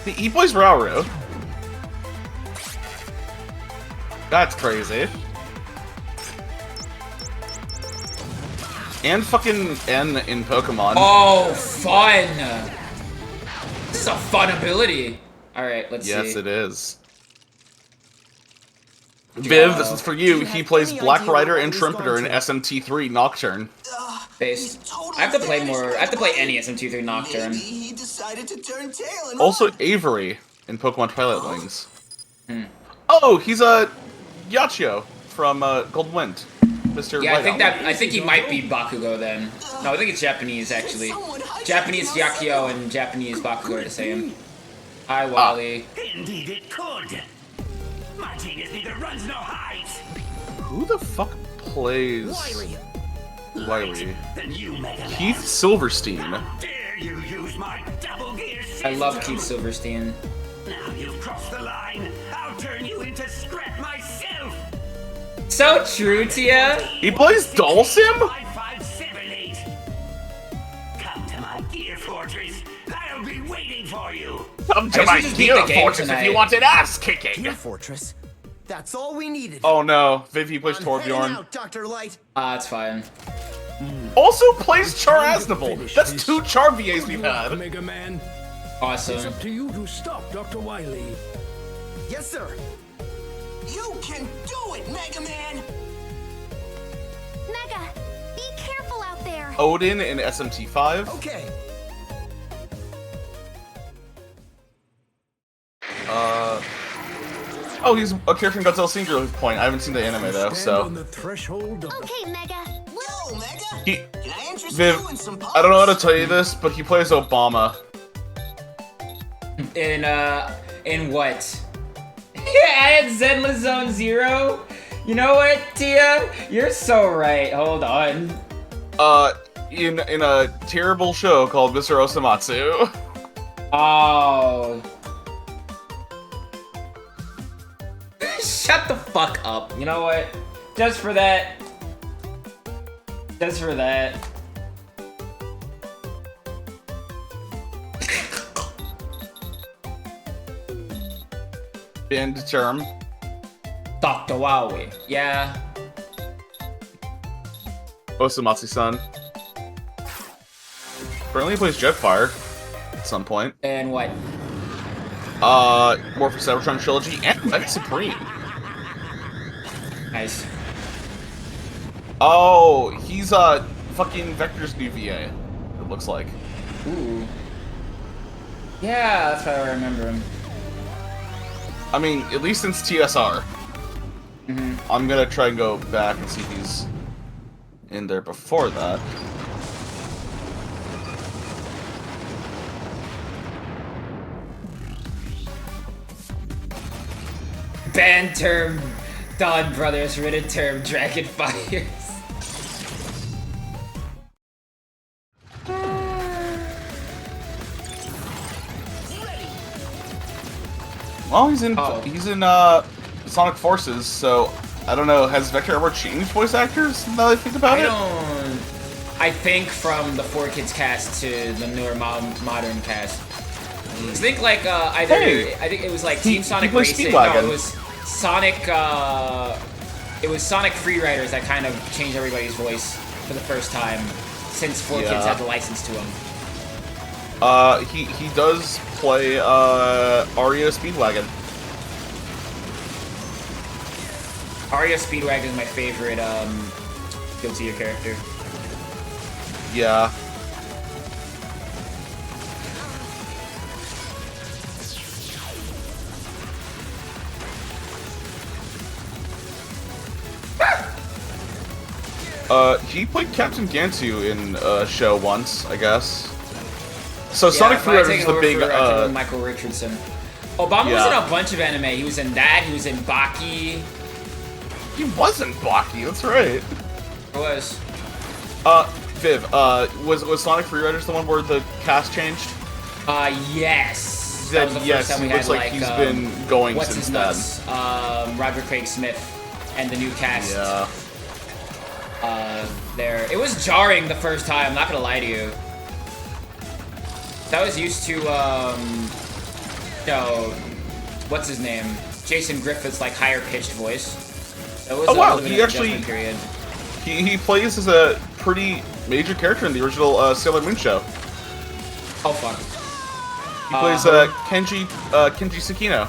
He plays Rauru. That's crazy. And fucking N in Pokemon. Oh, fun! This is a fun ability. Alright, let's see. Yes, it is. Viv, this is for you. He plays Black Rider and Trumpeter in SMT3 Nocturne. Based. I have to play more. I have to play any SMT3 Nocturne. Maybe he decided to turn tail and Also, run. Avery in Pokemon Twilight Wings. Oh, he's a Yachio from Gold Wind. Mr. Yeah, Whiteout. I think he might be Bakugo then. No, I think it's Japanese actually. Japanese Yakio and Japanese Bakugo are the same. Hi, Wally. Indeed it could. My genius neither runs nor hides. Who the fuck plays Wiley? Then you make a Keith Silverstein. dare you use my double gear I love system. Keith Silverstein. Now you've crossed the line. I'll turn you into scrap myself. So true, Tia. He plays Dhalsim? 5578. Come to my gear fortress. I'll be waiting for you. Come I to guess my we just beat Gear the game Fortress if tonight. you want an ass kicking. Gear Fortress. That's all we needed. Oh no, Viv, he plays I'm heading Torbjorn. out, Dr. Light. It's fine. Also plays Char Aznable. That's 2 Char VAs we've had. Mega Man. It's Awesome. up to you to stop Dr. Wily. Yes, sir. You can do it, Mega Man! Mega, be careful out there. Odin in SMT5. Okay. Oh, he's a character from Godzilla Singular Point. I haven't seen the anime though, Stand on so. the threshold of the Okay, Mega. Yo, Mega! He, Can I interest Viv, you in some I don't know how to puzzles? tell you this, but he plays Obama. In what? Added Zenless Zone Zero? You know what, Tia? You're so right. Hold on. In a terrible show called Mr. Osamatsu. Oh. Shut the fuck up. You know what? Just for that. Just for that. Band term. Dr. Wowie. Yeah. Osamatsu-san. Apparently he plays Jetfire at some point. And what? More for Cybertron Trilogy and Mega Supreme. Nice. Oh, he's fucking Vector's new VA. It looks like. Ooh. Yeah, that's how I remember him. I mean, at least since TSR. I'm gonna try and go back and see if he's in there before that. Banned term Dawn Brothers, written term Dragon Fires. Well, he's in Sonic Forces, so I don't know. Has Vector ever changed voice actors? Now that I think about it. I think from the 4Kids cast to the newer modern cast. I think like either I think it was like Team Sonic Racing. No, it was Sonic. It was Sonic Freeriders that kind of changed everybody's voice for the first time since 4Kids had the license to him. He does play Aria Speedwagon. Aria Speedwagon is my favorite Guilty Gear character. Yeah. He played Captain Gantu in a show once, I guess. So Sonic Freeriders is the big Michael Richardson. Obama was in a bunch of anime. He was in that. He was in Baki. He wasn't Baki. That's right. He was. Viv, was Sonic Freeriders the one where the cast changed? Yes. That was the first time we looks had, like he's been going since then. Roger Craig Smith and the new cast. Yeah. There. It was jarring the first time, I'm not gonna lie to you. I was used to, what's his name? Jason Griffith's, like, higher-pitched voice. That was he actually, period. He plays as a pretty major character in the original Sailor Moon show. Oh, fuck. He plays Kenji Sakino.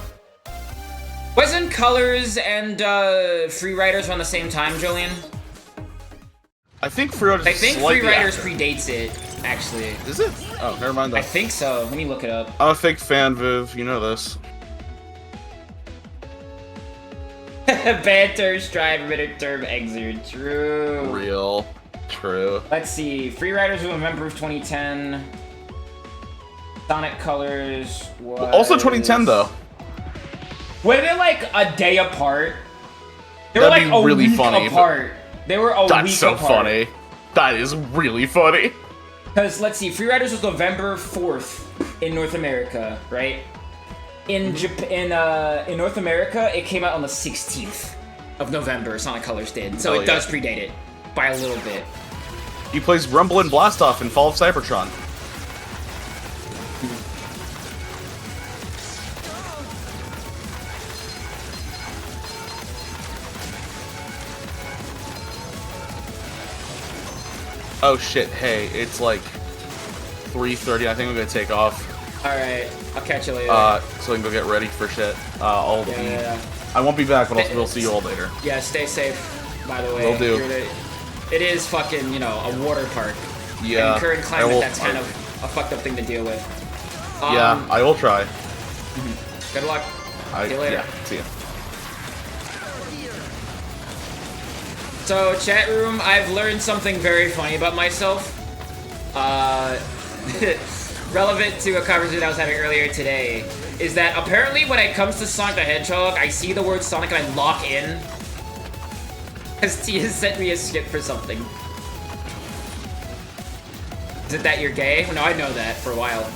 Wasn't Colors and Freeriders around the same time, Julian? I think Freeriders Freeriders predates it, actually. Is it? Oh, never mind that. I think so. Let me look it up. I'm a fake fan, Viv. You know this. Banter, strive, term, exert. True. Real. True. Let's see. Freeriders was a member of 2010. Sonic Colors was... Also 2010, though. Were they like a day apart? They That'd were like be a really week funny, apart. They were a week apart. That's so funny. That is really funny. Because, let's see, Freeriders was November 4th in North America, right? In North America, it came out on the 16th of November, Sonic Colors did. So it does predate it by a little bit. He plays Rumble and Blastoff in Fall of Cybertron. Oh shit, hey, it's like 3:30, I think I'm gonna take off. Alright, I'll catch you later. So we can go get ready for shit. Yeah. I won't be back, but we'll see you all later. Yeah, stay safe, by the way. Will do. It is fucking, you know, a water park. Yeah. In current climate, that's kind of a fucked up thing to deal with. Yeah, I will try. Good luck. See you later. Yeah, see ya. So, chat room, I've learned something very funny about myself. Relevant to a conversation I was having earlier today, is that apparently when it comes to Sonic the Hedgehog, I see the word Sonic and I lock in. Because Tia sent me a skip for something. Is it that you're gay? No, I know that for a while.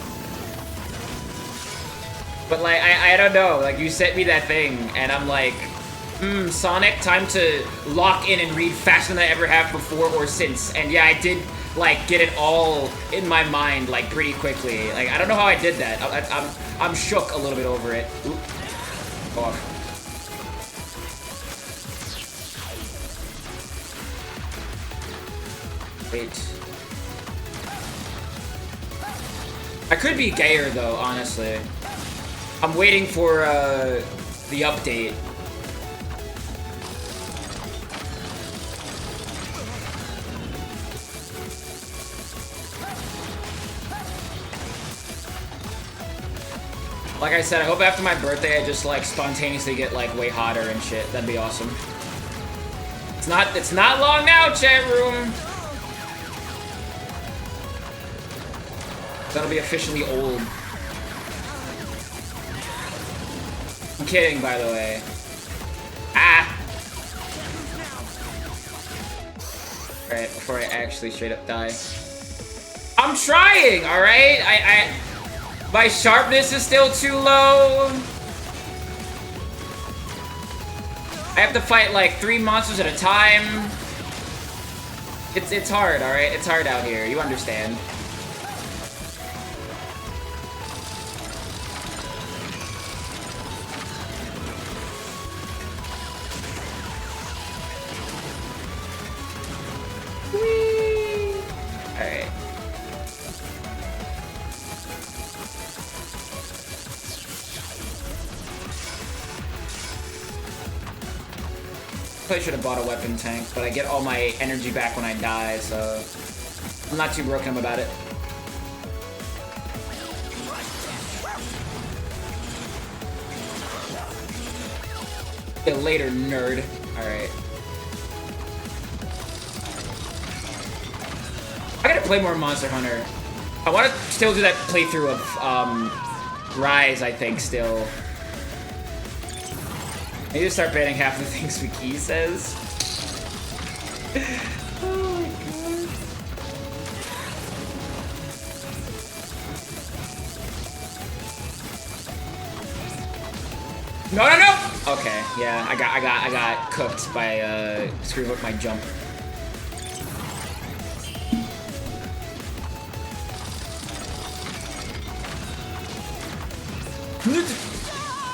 But like, I don't know, like you sent me that thing, and I'm like, Sonic, time to lock in and read faster than I ever have before or since. And yeah, I did, like, get it all in my mind, like, pretty quickly. Like, I don't know how I did that. I'm shook a little bit over it. Oop. Go off. Wait. I could be gayer, though, honestly. I'm waiting for, the update. Like I said, I hope after my birthday I just, like, spontaneously get, like, way hotter and shit. That'd be awesome. It's not long now, chat room. That'll be officially old. I'm kidding, by the way. Ah! Alright, before I actually straight up die. I'm trying, alright? My sharpness is still too low. I have to fight like 3 monsters at a time. It's hard, alright? It's hard out here. You understand. Alright. Probably should have bought a weapon tank, but I get all my energy back when I die, so I'm not too broken about it. Get later, nerd. Alright. I gotta play more Monster Hunter. I want to still do that playthrough of Rise, I think, still. I need to start banning half the things Wiki says. Oh my god. No! Okay, yeah, I got cooked by screwing up my jump.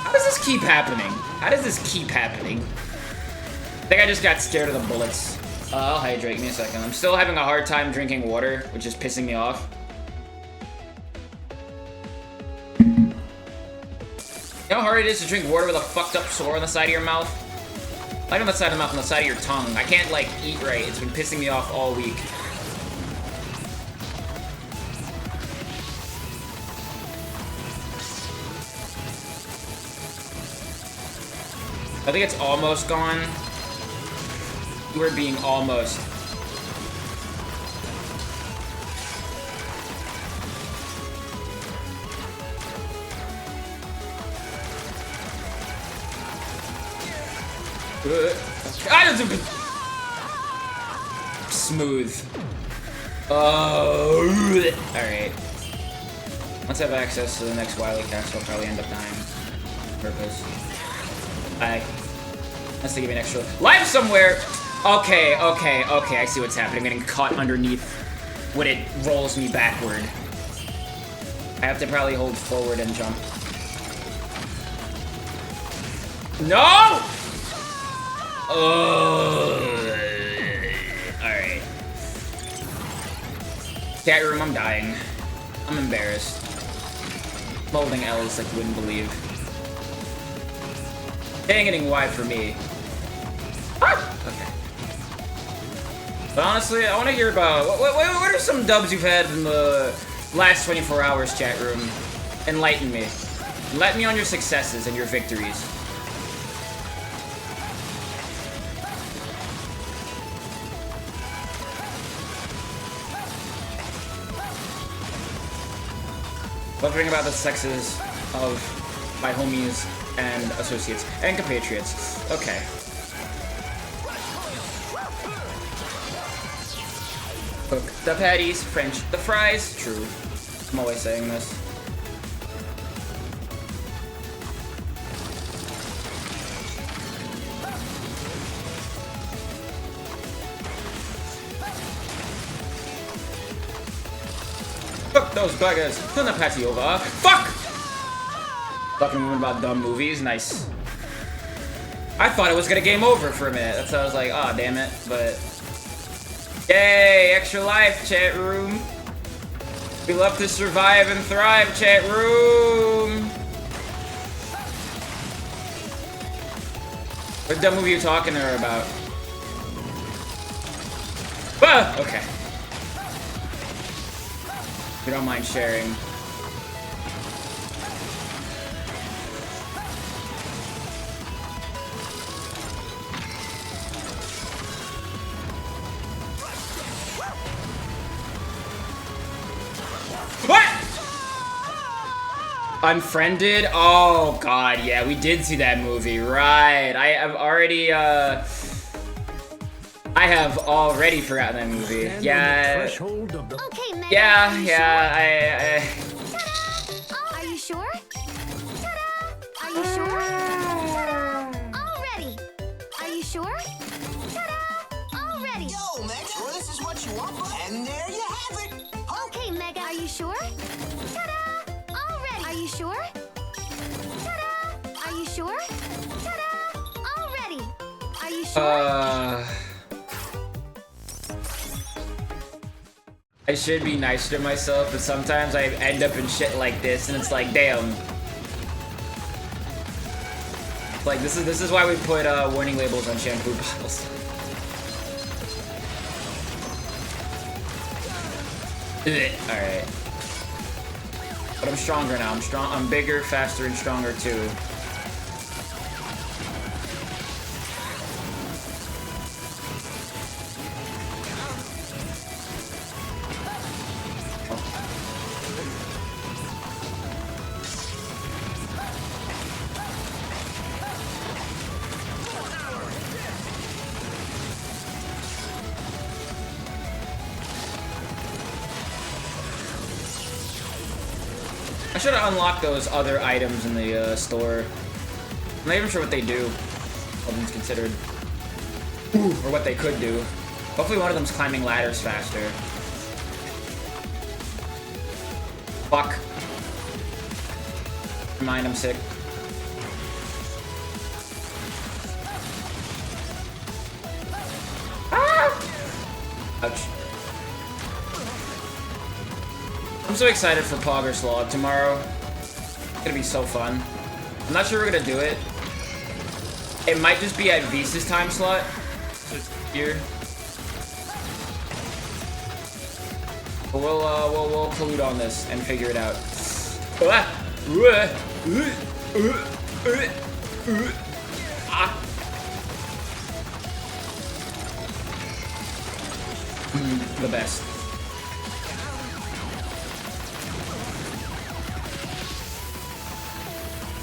How does this keep happening? How does this keep happening? I think I just got scared of the bullets. I'll hydrate. Give me a second. I'm still having a hard time drinking water, which is pissing me off. You know how hard it is to drink water with a fucked up sore on the side of your mouth? Not on the side of the mouth, on the side of your tongue. I can't, like, eat right. It's been pissing me off all week. I think it's almost gone. We're being almost. Smooth. Oh. Alright. Once I have access to the next Wily cast, I'll probably end up dying. Purpose. Let's give me an extra life somewhere. Okay, I see what's happening. I'm getting caught underneath when it rolls me backward. I have to probably hold forward and jump. No! Alright. Chat room, I'm dying. I'm embarrassed. Holding L's like you wouldn't believe. Getting wide for me. Ah! Okay. But honestly, I want to hear about what are some dubs you've had in the last 24 hours, chat room? Enlighten me. Let me on your successes and your victories. What do you think about the sexes of my homies and associates and compatriots? Okay. Cook the patties, French the fries. True. I'm always saying this. Cook those burgers. Turn the patty over. Fuck! Fucking moving about dumb movies. Nice. I thought it was gonna game over for a minute. That's why I was like, oh, damn it. But yay, extra life, chat room. We love to survive and thrive, chat room. What dumb movie are you talking to her about? Ah, okay. We don't mind sharing. What? Unfriended? Oh god, yeah, we did see that movie, right? I have already forgotten that movie. Stand on the Yeah. threshold of the Okay, Mega. Yeah, are you yeah, sure? Are you sure? Ta-da! Are you sure? Ta-da! All ready. Are you sure? Ta-da! All ready. Yo, Mega, sure this is what you want, bud? And there you have it. Okay, Mega. Are you sure? Ta-da! All ready. Are you sure? Ta-da! Are you sure? Ta-da! All ready. Are you sure? I should be nicer to myself, but sometimes I end up in shit like this, and it's like, damn. Like, this is why we put warning labels on shampoo bottles. Alright. But I'm stronger now. I'm bigger, faster, and stronger too. I should have unlocked those other items in the store. I'm not even sure what they do, all things considered. Or what they could do. Hopefully one of them's climbing ladders faster. Fuck. Never mind, I'm sick. Ah! Ouch. I'm so excited for Pogger Slog tomorrow. It's gonna be so fun. I'm not sure we're gonna do it. It might just be at Visa's time slot. So it's here. But we'll collude on this and figure it out. The best.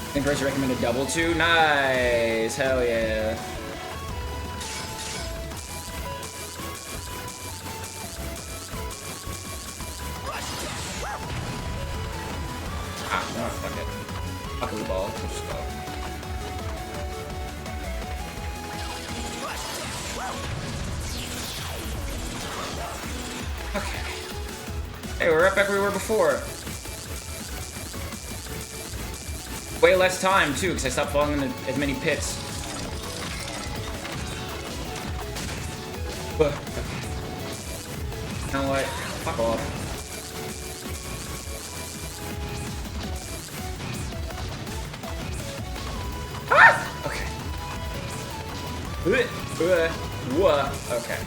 I think Bryce recommended double two. Nice. Hell yeah. Ah, no, fuck it. Fuck the ball. We'll just go. Okay. Hey, we're right back where we were before. Way less time, too, because I stopped falling into as many pits. Okay. You know what? Fuck off. Ah! Okay. Okay.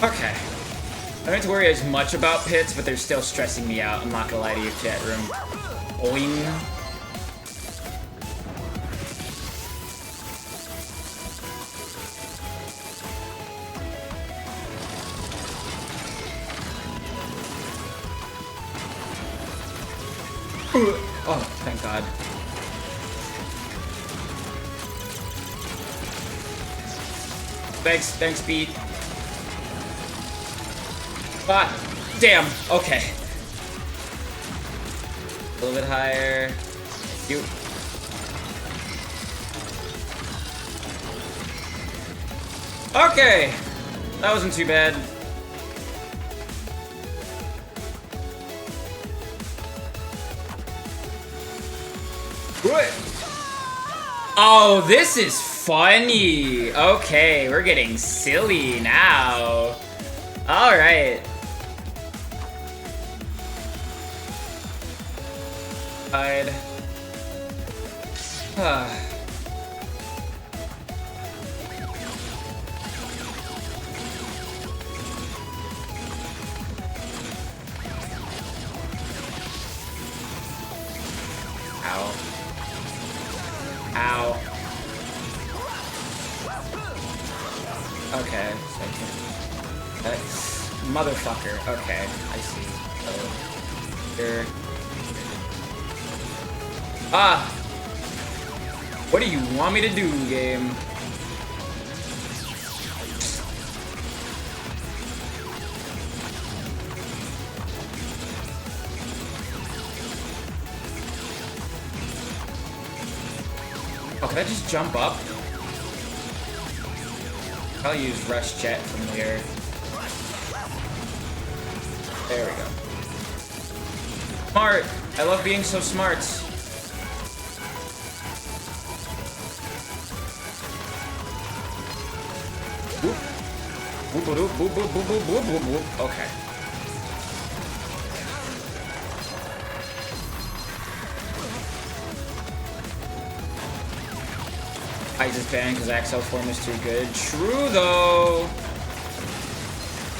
Okay. I don't have to worry as much about pits, but they're still stressing me out. I'm not gonna lie to you, chat room. Oing. Oh, thank God. Thanks, Pete. Ah, damn. Okay. A little bit higher. You. Okay. That wasn't too bad. Oh, this is funny. Okay, we're getting silly now. All right. Hide. Okay. So I can't... Motherfucker. Okay, I see. Here. Ah! What do you want me to do, game? Oh, can I just jump up? I'll use Rush Jet from here. There we go. Smart! I love being so smart. Whoop. Whoop, whoop, whoop, whoop, whoop, whoop, whoop, whoop, whoop. Okay. I just banned because XL form is too good. True though.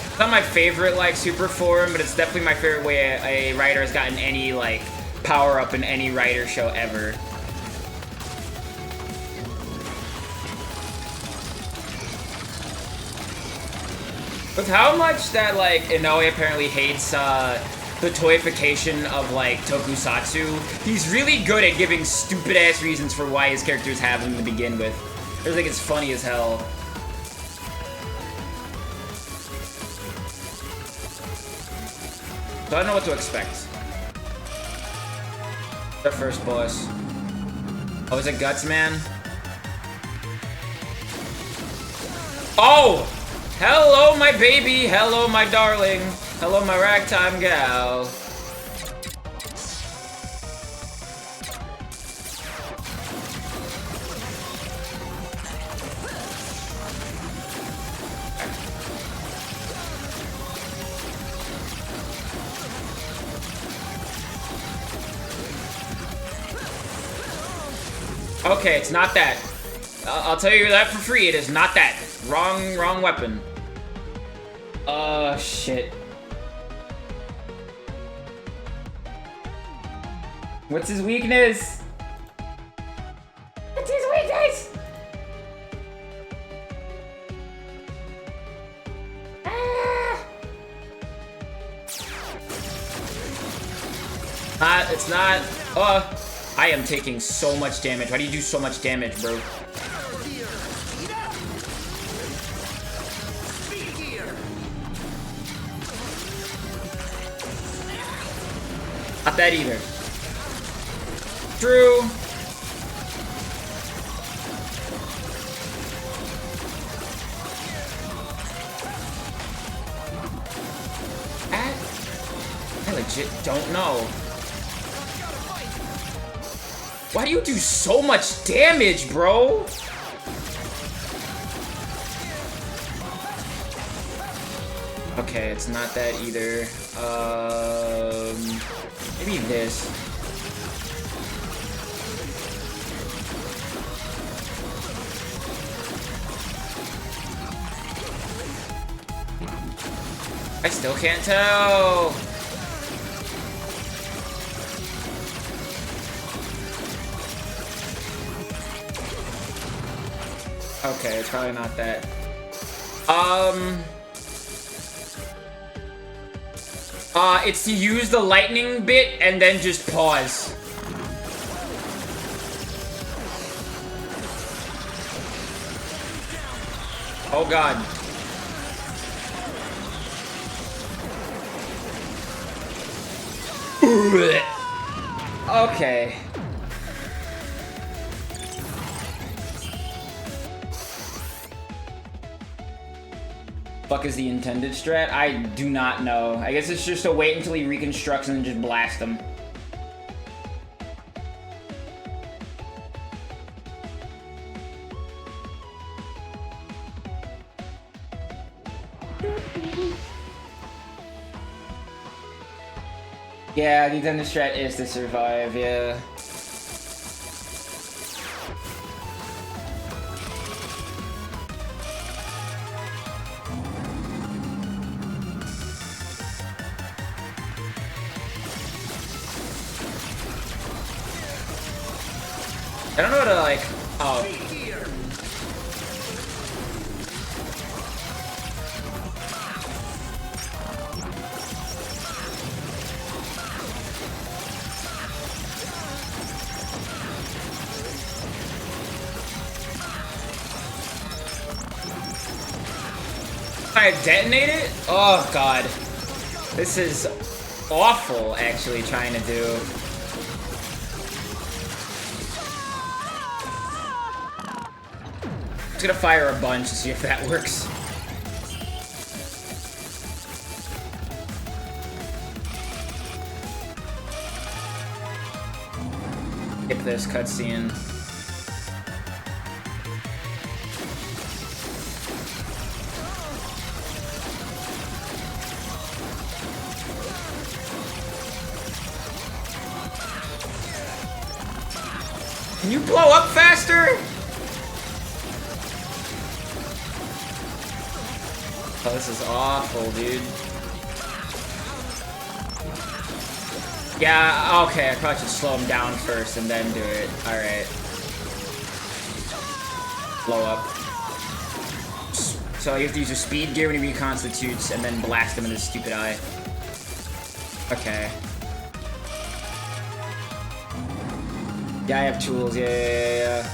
It's not my favorite like super form, but it's definitely my favorite way a writer has gotten any like power up in any writer show ever. With how much that like Inoue apparently hates the toyification of like tokusatsu, he's really good at giving stupid ass reasons for why his characters have them to begin with. I just think it's funny as hell. So I don't know what to expect. The first boss. Oh, is it Guts Man? Oh! Hello, my baby! Hello, my darling! Hello, my ragtime gal! Okay, it's not that. I'll tell you that for free. It is not that. Wrong weapon. Shit. What's his weakness? What's his weakness? It's not. I am taking so much damage. Why do you do so much damage, bro? Not that either. True. I legit don't know. Why do you do so much damage, bro? Okay, it's not that either. Maybe this. I still can't tell. Okay, it's probably not that. It's to use the lightning bit and then just pause. Oh god. Okay. Fuck is the intended strat? I do not know. I guess it's just to wait until he reconstructs and then just blast him. Yeah, the intended strat is to survive, yeah. I don't know how to, like... Oh. I detonate it? Oh god. This is awful, actually, trying to do. I'm just gonna fire a bunch to see if that works. Skip this cutscene. Can you blow up faster? Oh, this is awful, dude. Yeah, okay, I probably should slow him down first and then do it. Alright. Blow up. So you have to use your speed gear when he reconstitutes and then blast him in his stupid eye. Okay. Yeah, I have tools. Yeah.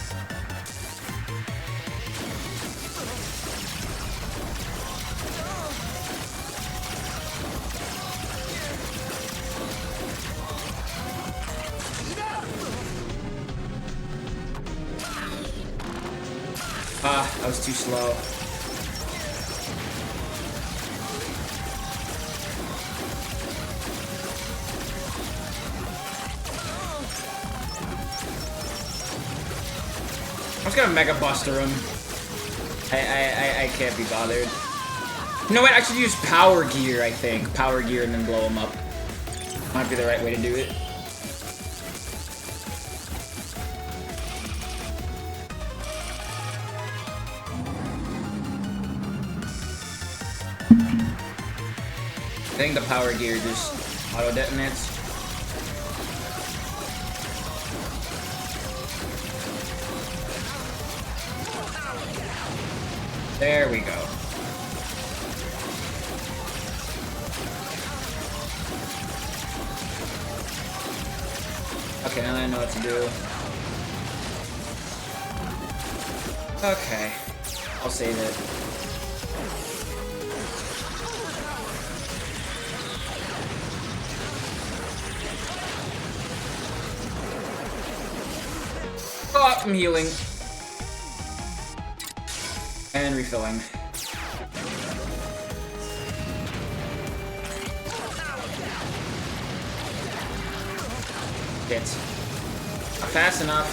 Ah, I was too slow. I'm just gonna Mega Buster him. I can't be bothered. You know what? I should use Power Gear, I think. Power Gear and then blow him up. Might be the right way to do it. I think the Power Gear just auto-detonates. There we go. Okay, now I know what to do. Okay. I'll save it. Oh, I'm healing. And refilling. Hit. Not fast enough.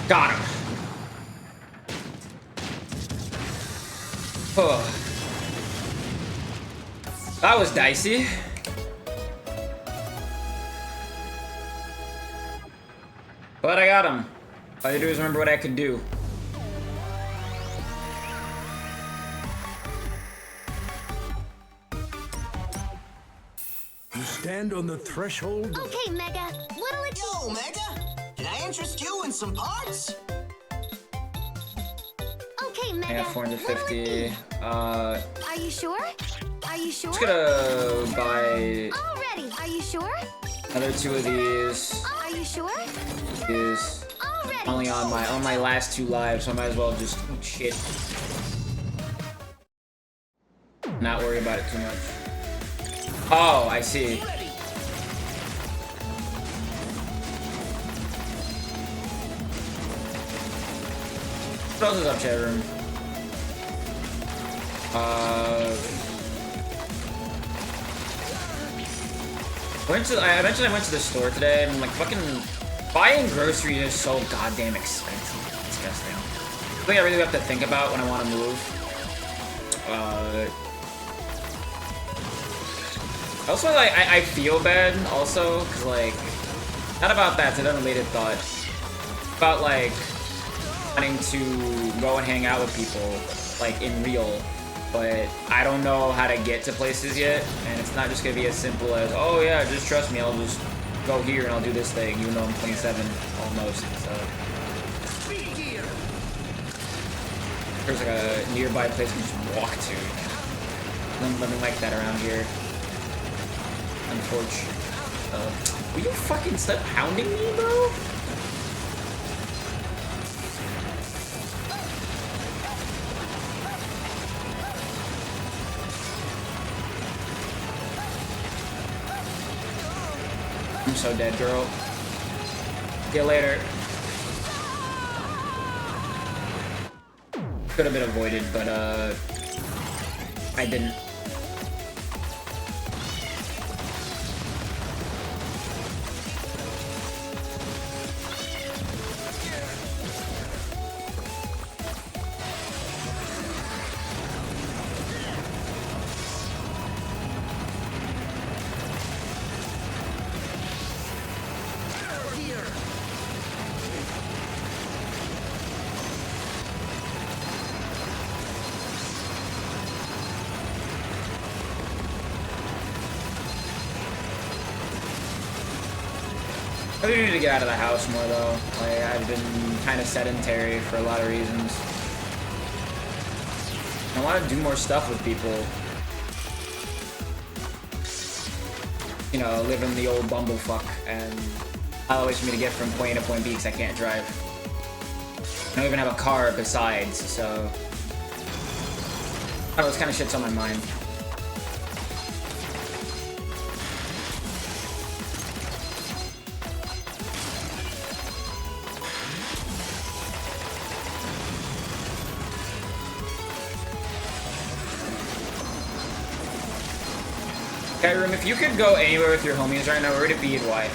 Got him. Oh. That was dicey. But I got him. All I had to do is remember what I could do. You stand on the threshold. Okay, Mega. What'll it Yo, Mega, can I interest you in some parts? Okay, Mega. Yeah, 450. Are you sure? Are you sure? Just gonna buy Already. Are you sure? another 2 of these. Are you sure? Is Already. only on my last 2 lives, so I might as well just eat shit. Not worry about it too much. Oh, I see. What else is up, chat room? I mentioned I went to the store today, and like fucking buying groceries is so goddamn expensive. It's disgusting. Something I really have to think about when I want to move. Also, like, I feel bad also, cause like, not about that, it's an unrelated thought. About like, wanting to go and hang out with people, like in real, but I don't know how to get to places yet, and it's not just gonna be as simple as, oh yeah, just trust me, I'll just go here and I'll do this thing, even though I'm 27, almost, so. There's like a nearby place we should walk to. Nothing like that around here. Unfortunately. Will you fucking stop hounding me, bro? I'm so dead, girl. See you later. Could have been avoided, but I didn't. I really need to get out of the house more though. Like, I've been kind of sedentary for a lot of reasons. I want to do more stuff with people. You know, live in the old bumblefuck and always for me to get from point A to point B because I can't drive. I don't even have a car besides, so... I don't know, this kind of shit's on my mind. Skyrim, if you could go anywhere with your homies right now, where would it be and why?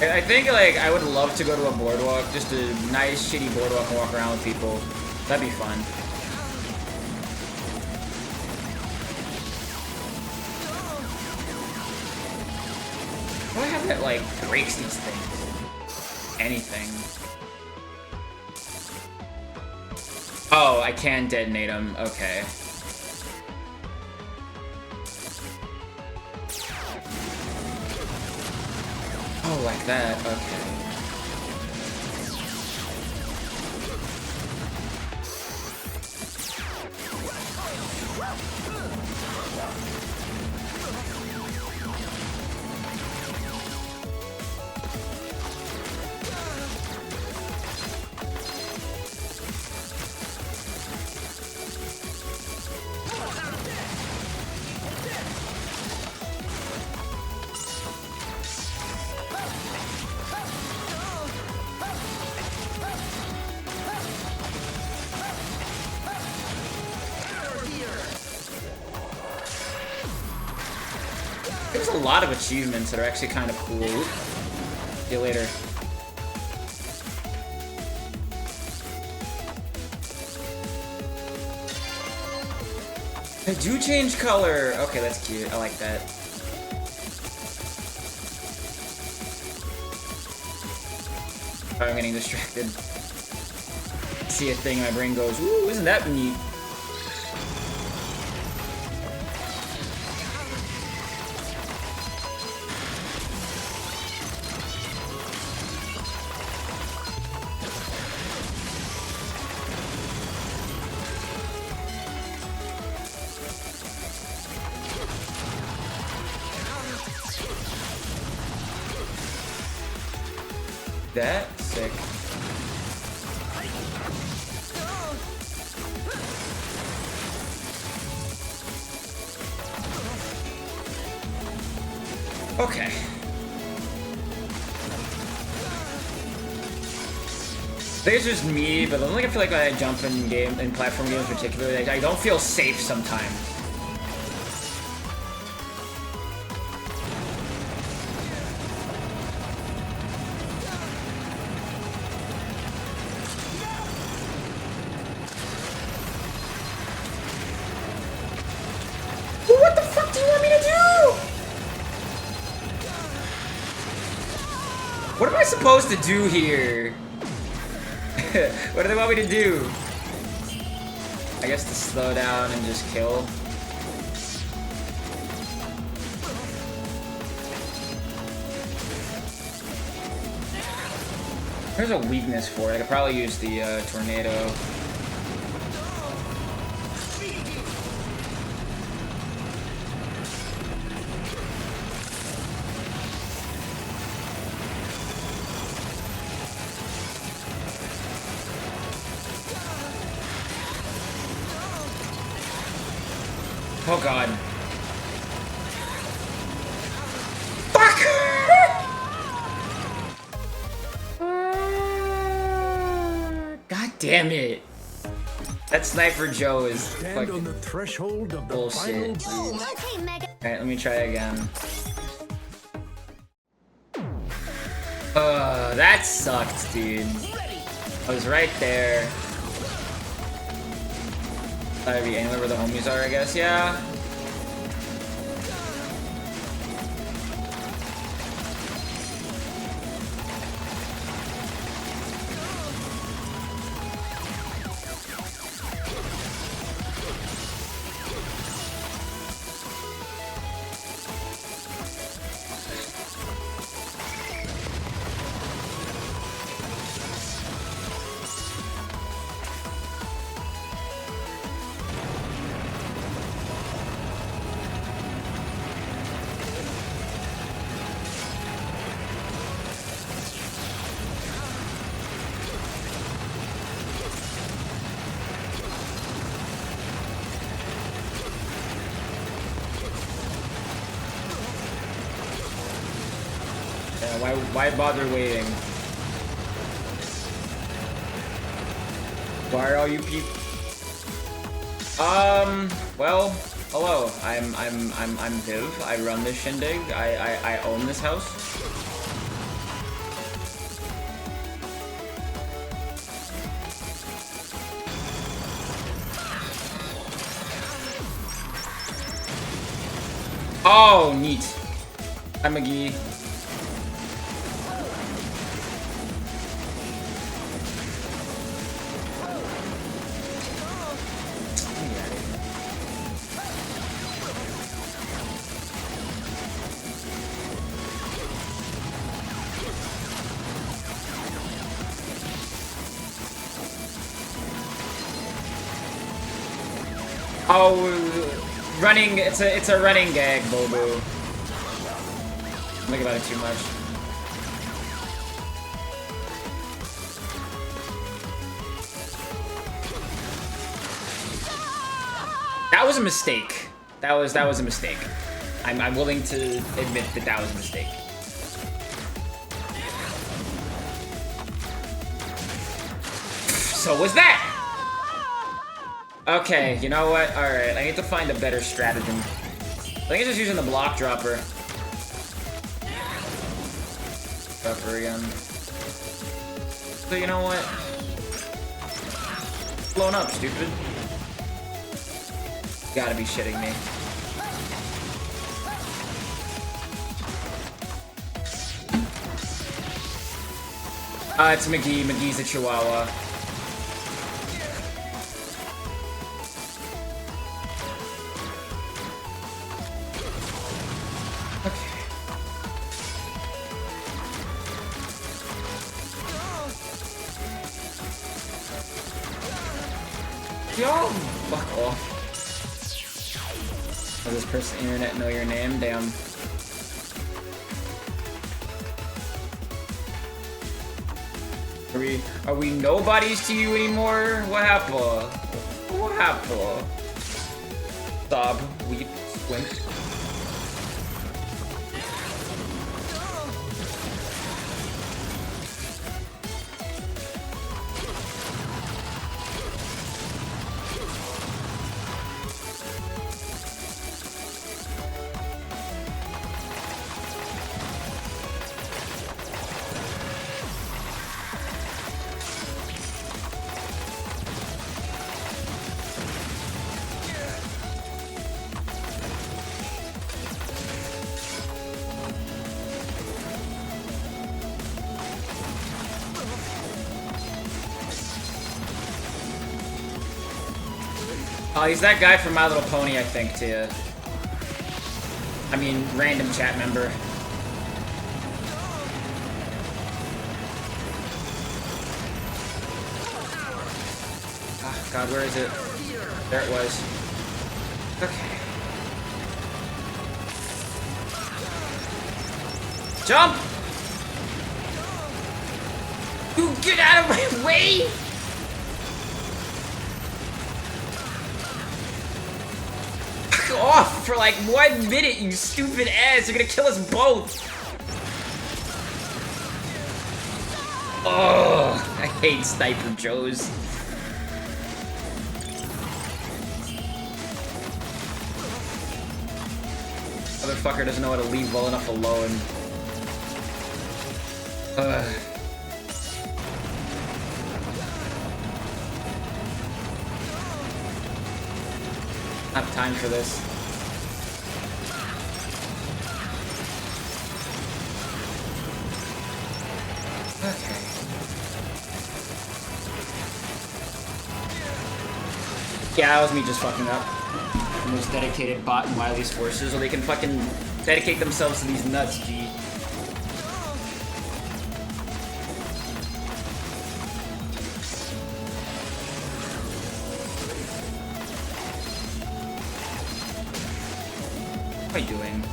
I think, like, I would love to go to a boardwalk, just a nice, shitty boardwalk and walk around with people. That'd be fun. What do I have that, like, breaks these things? Anything. Oh, I can detonate them. Okay. Oh, like that. Okay. There's a lot of achievements that are actually kind of cool. See you later. They do change color. Okay, that's cute. I like that. Oh, I'm getting distracted. See a thing, my brain goes, ooh, isn't that neat? That sick. Okay. I think it's just me, but I don't think I feel like when I jump in platform games particularly, I don't feel safe sometimes. What the fuck do you want me to do? What am I supposed to do here? What do they want me to do? I guess to slow down and just kill. There's a weakness for it. I could probably use the tornado. Oh god. Fuck! God damn it. That Sniper Joe is Stand fucking on the threshold of the bullshit. final. Okay, Mega. Alright, let me try again. That sucked, dude. I was right there. I'd be anywhere where the homies are, I guess, yeah. Why bother waiting? Why are all you people? Well, hello. I'm Viv. I run this shindig. I own this house. Oh, neat. I'm McGee. Oh, running, it's a running gag, Bobo. Think about it too much. That was a mistake. That was a mistake. I'm willing to admit that that was a mistake. So was that. Okay, you know what? Alright, I need to find a better stratagem. I think it's just using the block dropper. Dropper again. So you know what? Blown up, stupid. You gotta be shitting me. It's McGee. McGee's a Chihuahua. Yo, fuck off. Does this person internet know your name? Damn. Are we nobodies to you anymore? What happened? What happened? Sob, weep, wink. Oh, he's that guy from My Little Pony, I think, too. I mean, random chat member. God, where is it? There it was. Okay. Jump! You get out of my way! Fuck off for like 1 minute, you stupid ass! You're gonna kill us both! Oh, I hate Sniper Joes. Motherfucker doesn't know how to leave well enough alone. I have time for this. Okay. Yeah, that was me just fucking up. The most dedicated bot in Wily's forces, so they can fucking dedicate themselves to these nuts, G. What are you doing?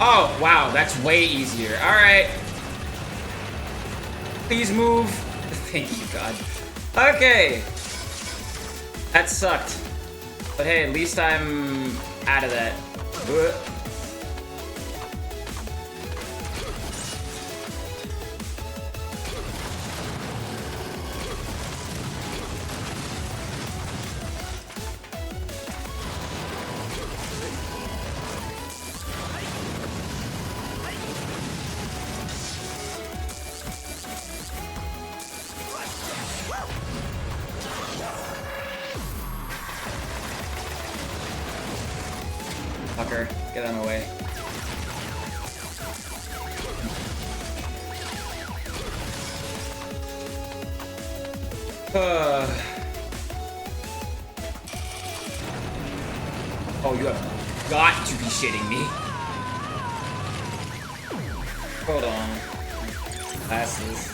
Oh, wow, that's way easier. Alright. Please move. Thank you, God. Okay. That sucked. But hey, at least I'm out of that. Fucker, get out of my way. Oh, you have got to be shitting me. Hold on. Glasses.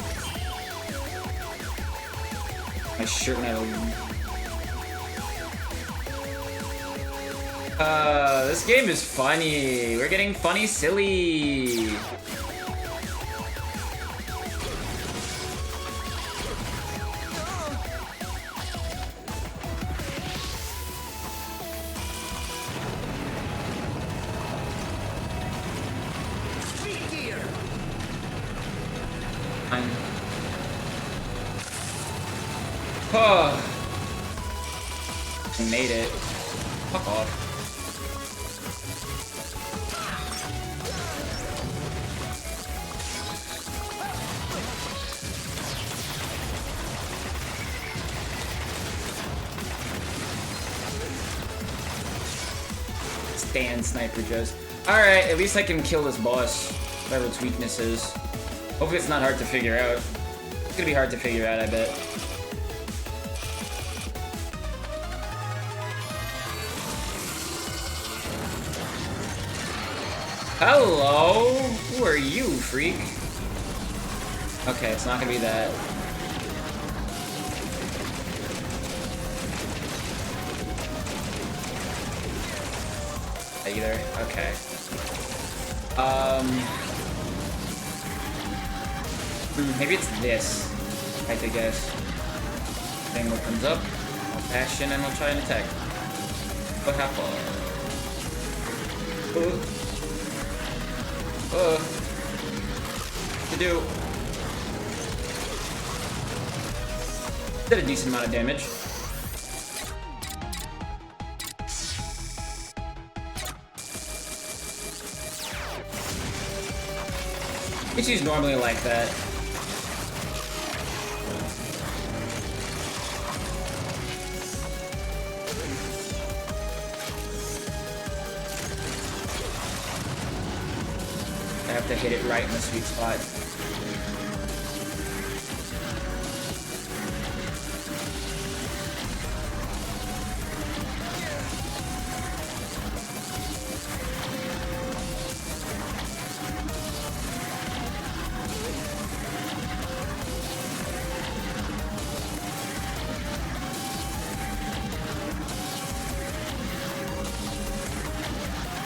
My shirt now. This game is funny. We're getting funny silly. Oh. I made it. Fuck off. Stand Sniper Joes. Alright, at least I can kill this boss, whatever its weakness is. Hopefully it's not hard to figure out. It's gonna be hard to figure out, I bet. Hello? Who are you, freak? Okay, it's not gonna be that. Either. Okay. Maybe it's this. I have to guess. Thing what comes up. I'll dash in and I'll try and attack. But how far? What to do? Did a decent amount of damage. She's normally like that. have to hit it right in the sweet spot.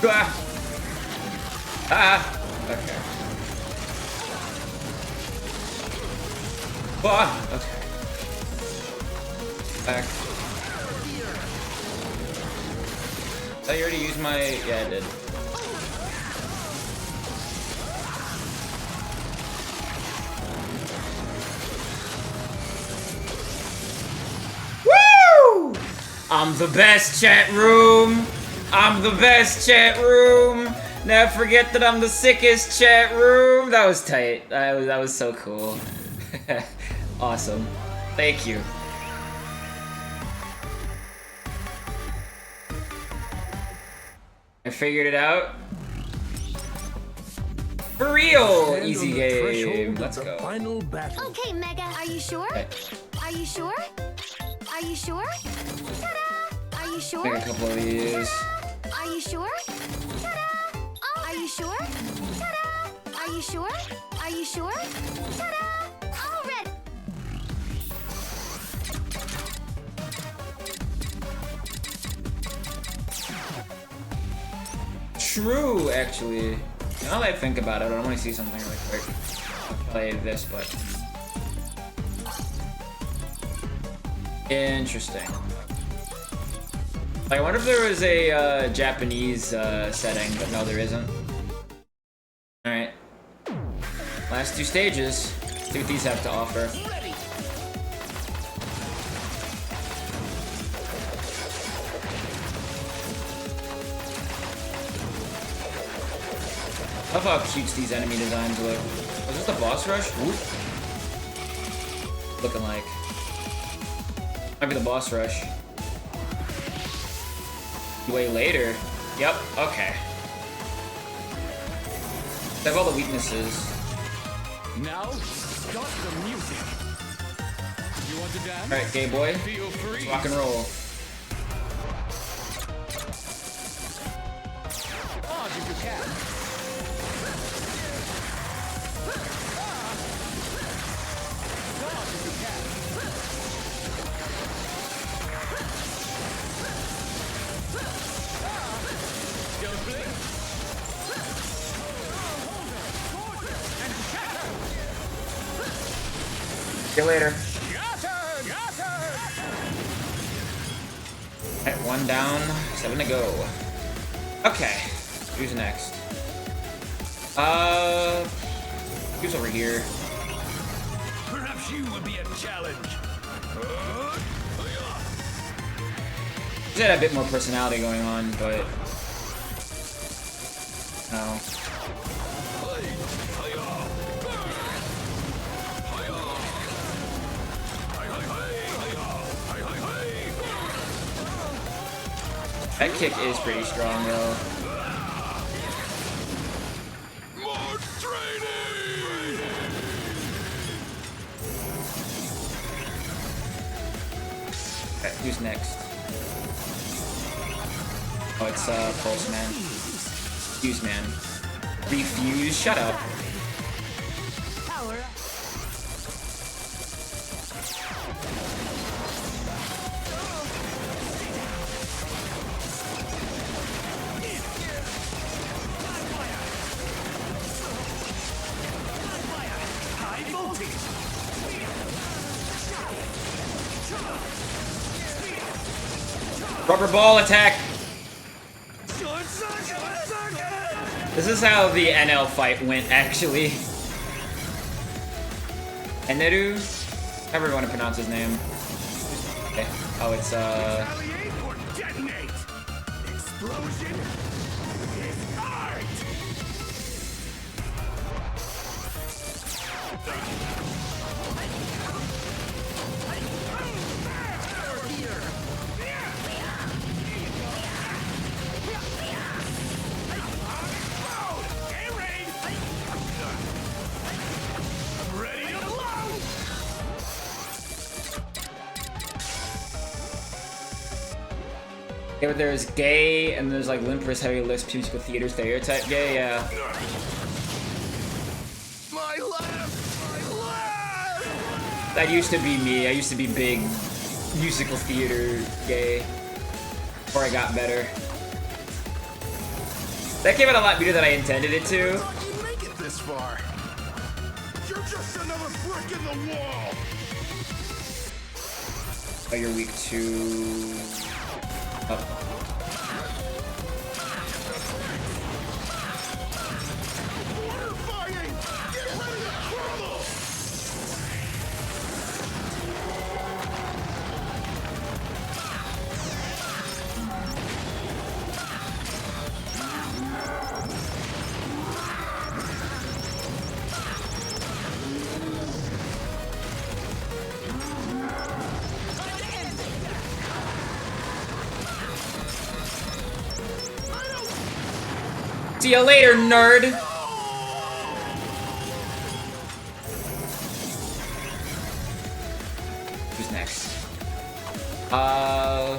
Ah! Ah! Okay. Ah! Okay. Back. I already used my... Yeah, I did. Woo! I'm the best, chat room! I'm the best, chat room! Never forget that I'm the sickest, chat room! That was tight. That was so cool. Awesome. Thank you. I figured it out. For real! Stand Easy on the game. threshold Let's of the go. Final battle. Okay, Mega, are you sure? Okay. Are you sure? Are you sure? Ta-da! Are you sure? Take a couple of these. Are you sure? Ta-da! Oh, are you sure? Ta-da! Are you sure? Are you sure? Ta-da! All ready. True, actually. Now that I think about it, I want to see something really quick. I'll play this, but... Interesting. I wonder if there was a Japanese setting, but no, there isn't. Alright. Last two stages. See what these have to offer. I love how cute these enemy designs look. Was this the boss rush? Whoop. Looking like. Might be the boss rush. Way later. Yep, okay. They have all the weaknesses. Now, start the music. You want to dance? Alright, gay boy. Feel free. Rock and roll. Dodge if you can. Dodge if you can. Don't blink. See you later. Got her! Alright, one down, 7 to go. Okay, who's next? Who's over here? Perhaps you will be a challenge. He's had a bit more personality going on, but... No. That kick is pretty strong, though. More training! Okay, who's next? Oh, it's Pulse Man. Fuse Man. Refuse? Shut up. Power up. High voltage. Rubber ball attack! This is how the NL fight went, actually. Eneru? However you want to pronounce his name. Okay. Oh, it's, Retaliate or detonate. Explosion is art. Yeah, but there's gay, and there's like limp wrist, heavy lips, musical theater stereotype gay, yeah. My left! My left! That used to be me. I used to be big musical theater gay before I got better. That came out a lot better than I intended it to. Thought you'd make it this far. You're just another brick in the wall. Oh, you're weak to... Oh. Water fighting! Get ready to crumble! See you later, nerd! Who's next? Oh,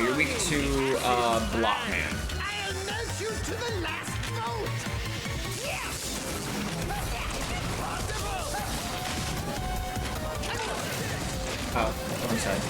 you're weak to, Block Man. I'll melt you to the last vote! Yes! Oh, wrong side.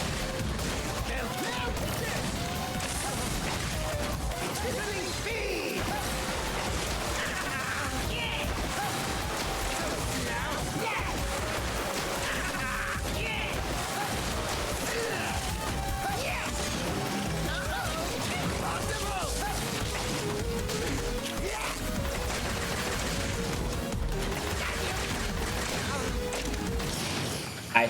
Hi.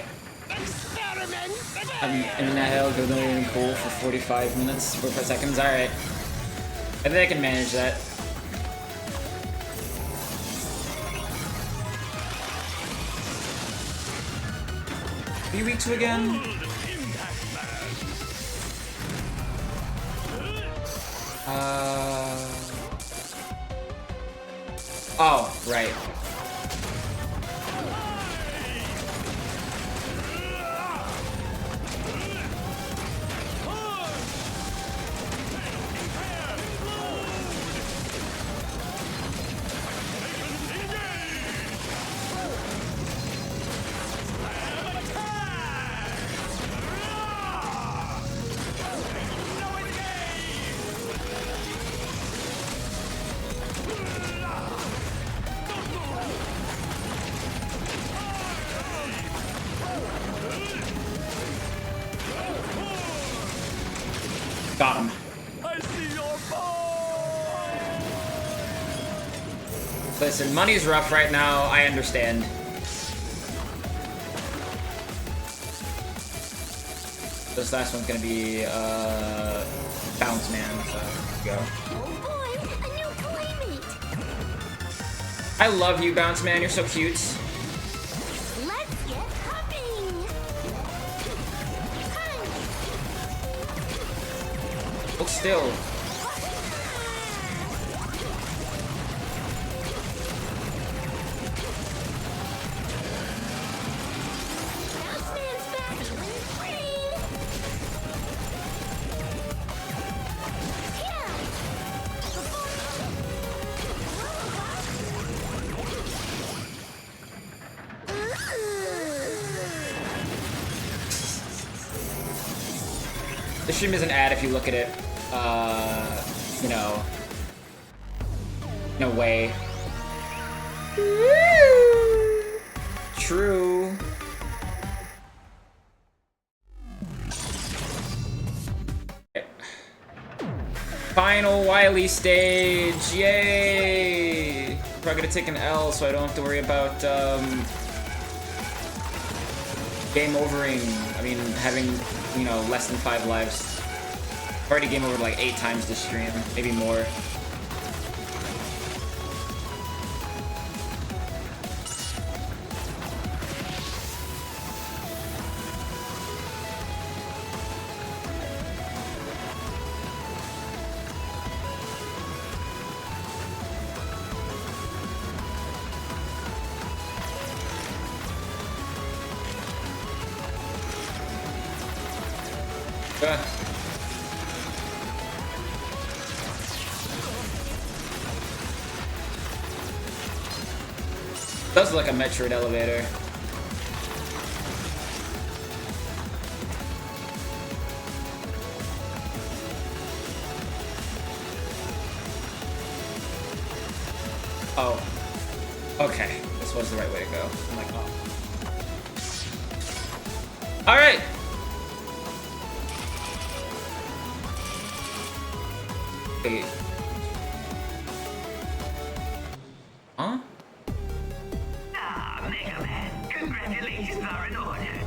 I'm in that hell, go down cool for 45 minutes, 45 seconds, alright. I think I can manage that. Are you weak to again? Oh, right. Got him. I see your ball. Listen, money's rough right now. I understand. This last one's gonna be Bounce Man. So go. Oh boy, a new playmate. I love you, Bounce Man. You're so cute. Let's get hopping. Hold still. This stream is an ad if you look at it, you know, in a way. True. Final Wily stage, yay! Probably gonna take an L so I don't have to worry about, game overing. I mean, having, you know, less than 5 lives. I've already game over like 8 times this stream, maybe more. Does look like a Metroid elevator. Oh. Okay. This was the right way to go. I'm like, oh. Alright! Wait. Huh? Ah, Mega Man, congratulations are in order.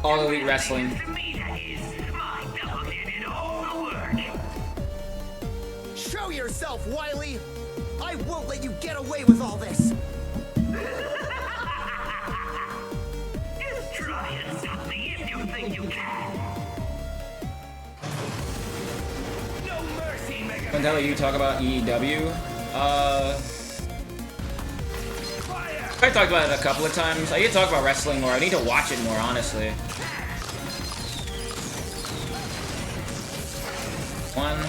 All Elite Wrestling. To me, that is. My dog did all the work. Show yourself, Wily! I won't let you get away with all this! Just try and stop me if you think you can. No mercy, Mega When the hell you talk about EEW? I talked about it a couple of times. I need to talk about wrestling more. I need to watch it more, honestly. One.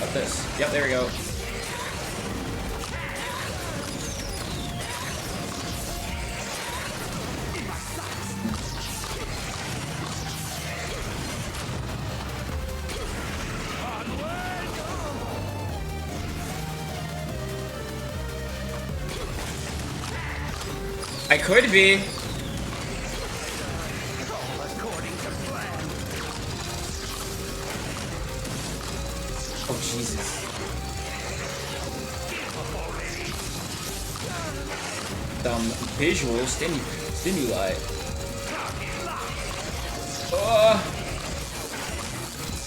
Got this. Yep, there we go. I could be. Oh, Jesus. Visual stimuli.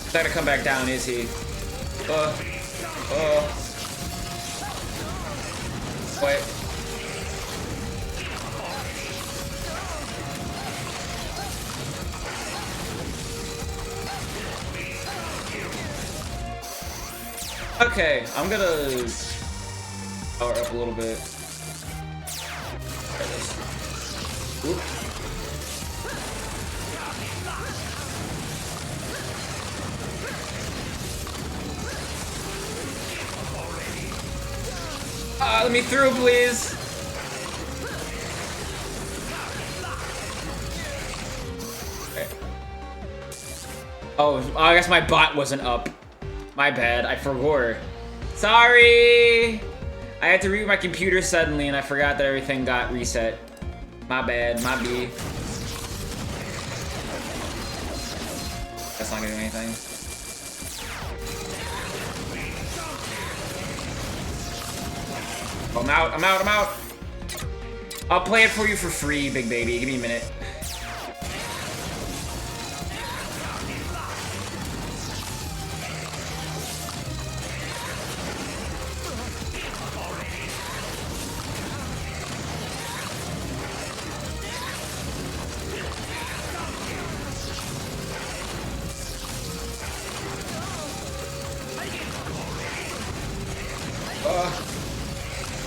Not gonna come back down, is he? Wait. Okay, I'm gonna power up a little bit. Try this. Oop. Let me through, please. Okay. Oh, I guess my bot wasn't up. My bad, I forgot. Sorry! I had to reboot my computer suddenly and I forgot that everything got reset. My bad, my B. That's not gonna do anything. Oh, I'm out, I'm out, I'm out! I'll play it for you for free, big baby. Give me a minute.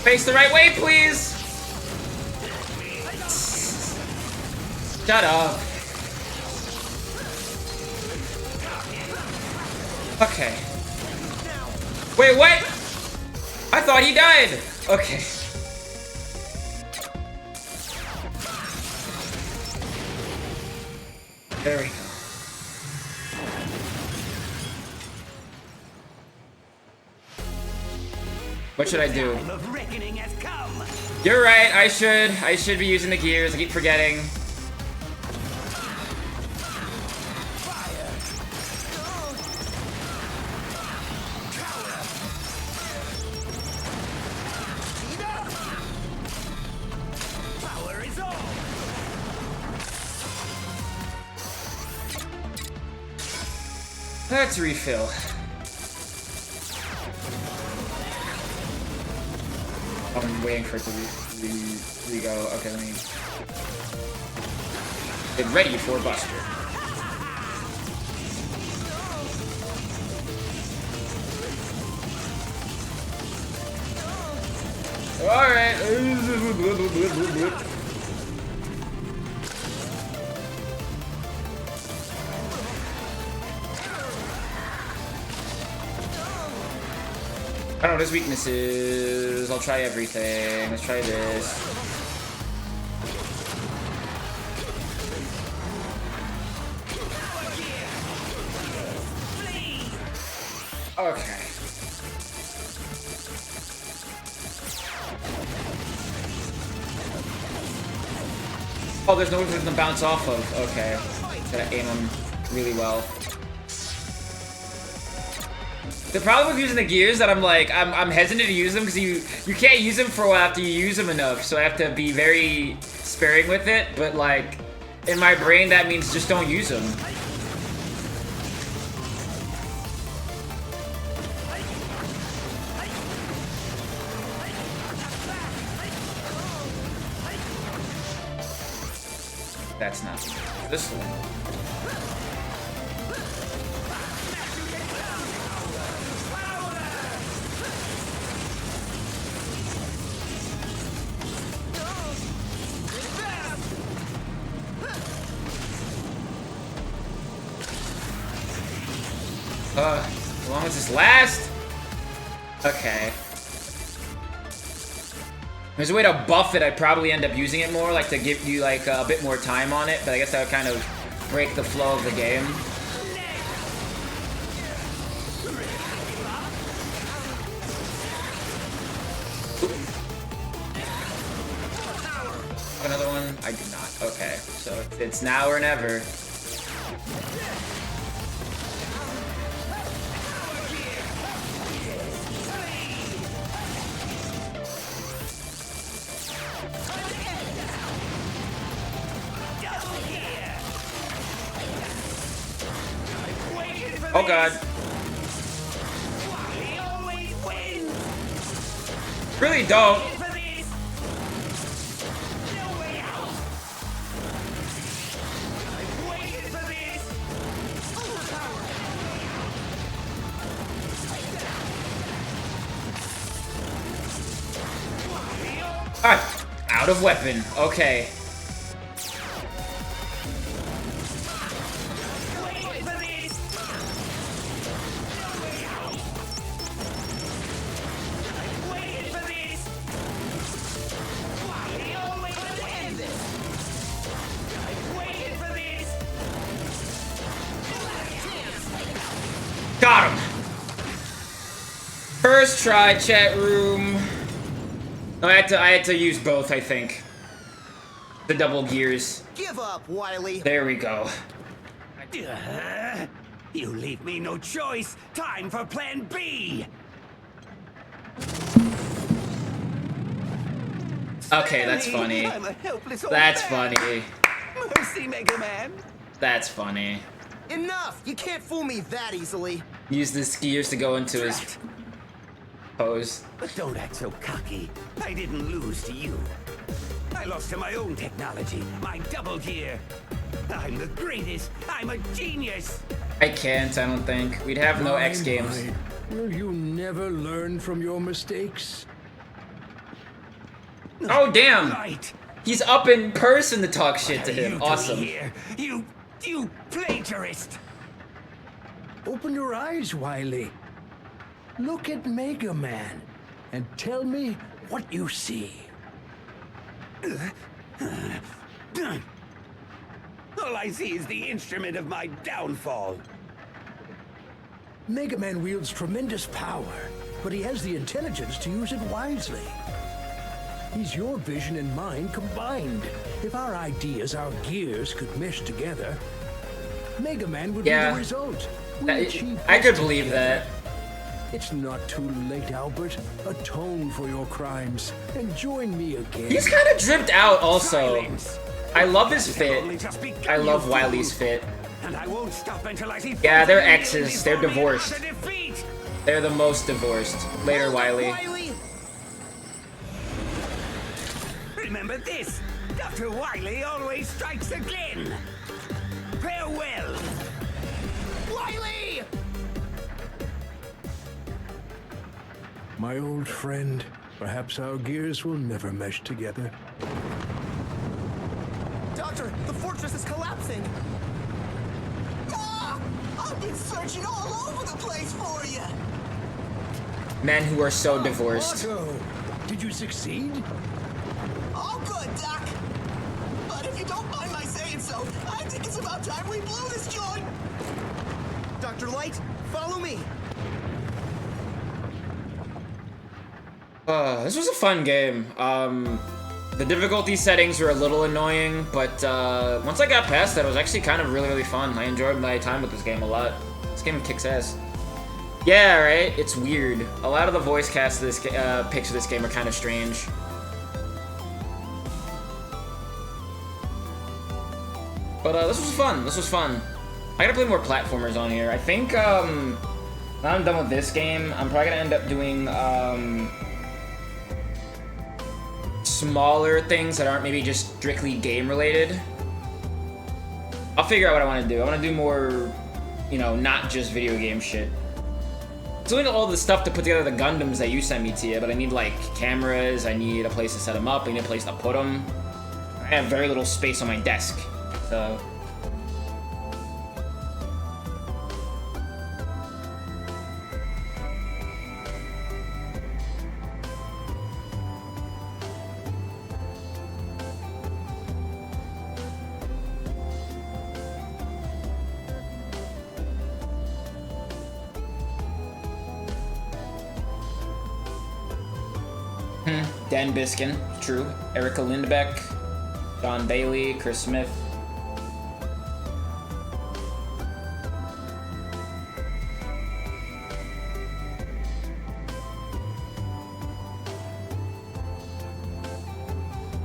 Face the right way, please! Shut up. Okay. Wait, what? I thought he died! Okay. There we go. What should I do? Time of reckoning has come. You're right, I should be using the gears. I keep forgetting. Power is on. Let's refill. I'm waiting for it to re-go. Okay, let me get ready for Buster. Alright. I don't know what his weakness is. I'll try everything. Let's try this. Okay. Oh, there's no one for them to bounce off of. Okay. Gotta aim them really well. The problem with using the gears that I'm like, I'm hesitant to use them because you can't use them for a while after you use them enough, so I have to be very sparing with it, but like, in my brain that means just don't use them. That's not this one. As long as this lasts. Okay. There's a way to buff it. I'd probably end up using it more, like to give you like a bit more time on it, but I guess that would kind of break the flow of the game. Another one? I do not. Okay, so it's now or never. Oh god. Really don't. Alright, out of weapon. Okay. Got him. First try, chat room. No, I had to use both, I think. The double gears. Give up, Wily. There we go. You leave me no choice. Time for Plan B. Okay, that's funny. I'm a helpless old That's man. funny. Mercy, Mega Man. That's funny. Enough! You can't fool me that easily. Use the gears to go into his pose. But don't act so cocky. I didn't lose to you. I lost to my own technology, my double gear. I'm the greatest. I'm a genius. I can't, I don't think. We'd have no X games. Will you never learn from your mistakes? Oh, damn! Right. He's up in person to talk shit What to are you him. doing Awesome. here? You plagiarist. Open your eyes, Wily. Look at Mega Man and tell me what you see. All I see is the instrument of my downfall. Mega Man wields tremendous power, but he has the intelligence to use it wisely. He's your vision and mine combined. If our ideas, our gears, could mesh together, Mega Man would be the result. I could believe that. It's not too late, Albert. Atone for your crimes and join me again. He's kind of dripped out also. Silence. I love his They've fit. only just begun, I love you Wily's fool. fit. And I won't stop until I see. Yeah, they're both of you exes. before They're me divorced. after defeat. They're the most divorced. Later, Wily. Remember this. Dr. Wily always strikes again. Farewell. Wily! My old friend, perhaps our gears will never mesh together. Doctor, the fortress is collapsing. Ah! I've been searching all over the place for you. Men who are so divorced. Otto, did you succeed? All good, Doc. But if you don't mind my saying so, I think it's about time we blew this joint. Dr. Light, follow me. This was a fun game. The difficulty settings were a little annoying, but once I got past that, it was actually kind of really, really fun. I enjoyed my time with this game a lot. This game kicks ass. Yeah, right? It's weird. A lot of the voice cast of this picks of this game are kind of strange. But this was fun. This was fun. I gotta play more platformers on here. I think now I'm done with this game, I'm probably gonna end up doing smaller things that aren't maybe just strictly game related. I'll figure out what I want to do. I want to do more, you know, not just video game shit. Doing all the stuff to put together the Gundams that you sent me, Tia, but I need like cameras, I need a place to set them up, I need a place to put them. I have very little space on my desk, so. Dan Biskin, true. Erica Lindbeck, Don Bailey, Chris Smith.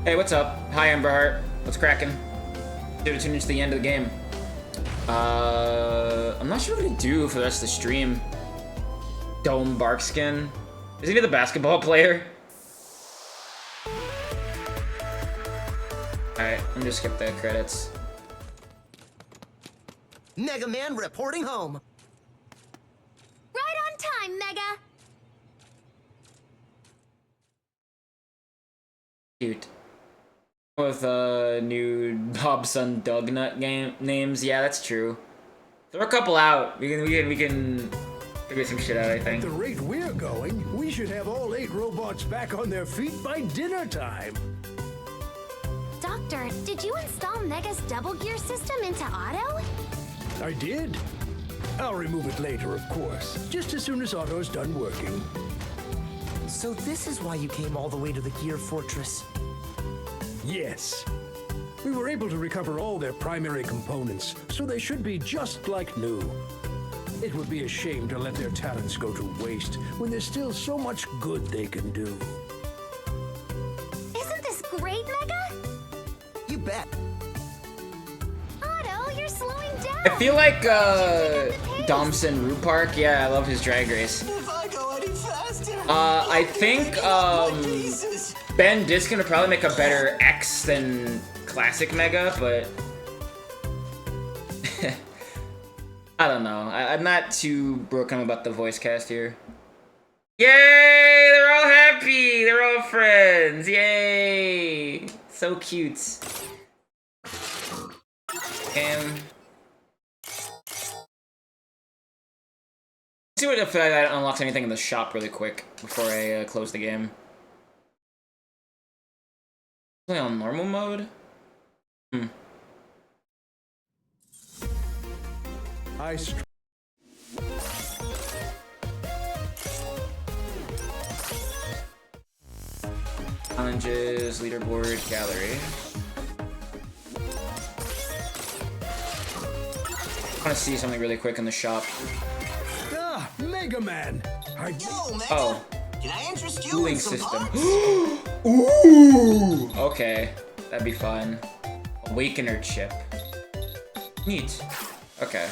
Hey, what's up? Hi, Amber Heart. What's cracking? Should have tuned into the end of the game. I'm not sure what to do for the rest of the stream. Dome Barkskin. Is he the basketball player? Alright, I'm just skip the credits. Mega Man reporting home. Right on time, Mega. Cute. With new Bobson Dugnut game names, yeah, that's true. Throw a couple out. We can figure some shit out, I At think. the rate we're going, we should have all 8 robots back on their feet by dinner time. Doctor, did you install Mega's double gear system into auto? I did. I'll remove it later, of course, just as soon as Otto's done working. So this is why you came all the way to the Gear Fortress. Yes. We were able to recover all their primary components, so they should be just like new. It would be a shame to let their talents go to waste when there's still so much good they can do. Isn't this great, Mega? You bet. Otto, you're slowing down. I feel like Domson Root Park. Yeah, I love his drag race. If I go any faster, I think pieces. Ben Diskin would probably make a better X than Classic Mega, but I don't know. I'm not too broken about the voice cast here. Yay! They're all happy! They're all friends! Yay! So cute. See what if I unlocks anything in the shop really quick before I close the game. Play on normal mode? Challenges, leaderboard, gallery. I want to see something really quick in the shop. Ah, Mega Man! Yo, Mega. Oh, Can I interest you cooling in some system. parts? Ooh! Okay, that'd be fun. Awakener chip. Neat. Okay.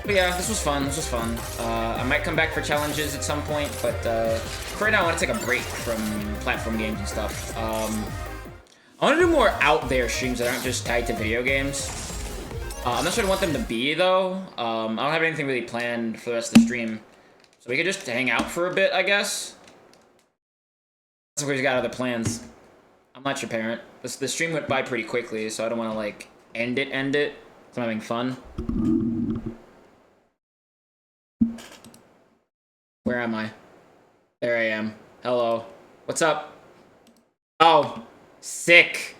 But yeah, this was fun. This was fun. I might come back for challenges at some point, but for right now, I want to take a break from platform games and stuff. I want to do more out there streams that aren't just tied to video games. I'm not sure I want them to be, though. I don't have anything really planned for the rest of the stream. So we could just hang out for a bit, I guess. That's where he's got other plans. I'm not your parent. The stream went by pretty quickly, so I don't want to, like, end it. I'm having fun. Where am I? There I am. Hello. What's up? Oh, sick.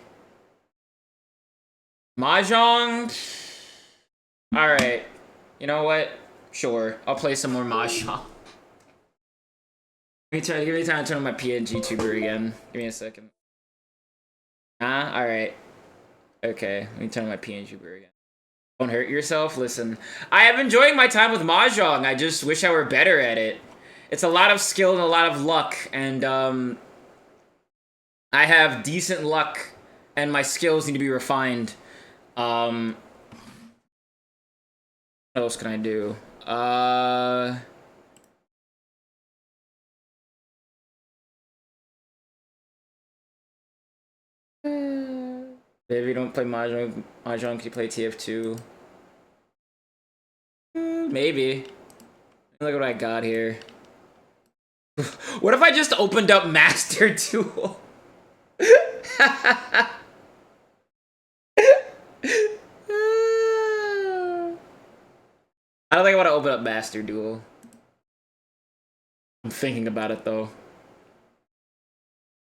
Mahjong? Alright. You know what? Sure. I'll play some more Mahjong. Give me time to turn on my PNG tuber again. Give me a second. Alright. Okay, let me turn on my PNG tuber again. Don't hurt yourself. Listen, I am enjoying my time with Mahjong. I just wish I were better at it. It's a lot of skill and a lot of luck, and I have decent luck, and my skills need to be refined. What else can I do? If you don't play Mahjong, can you play TF2? Maybe. Look at what I got here. What if I just opened up Master Duel? I don't think I want to open up Master Duel. I'm thinking about it though.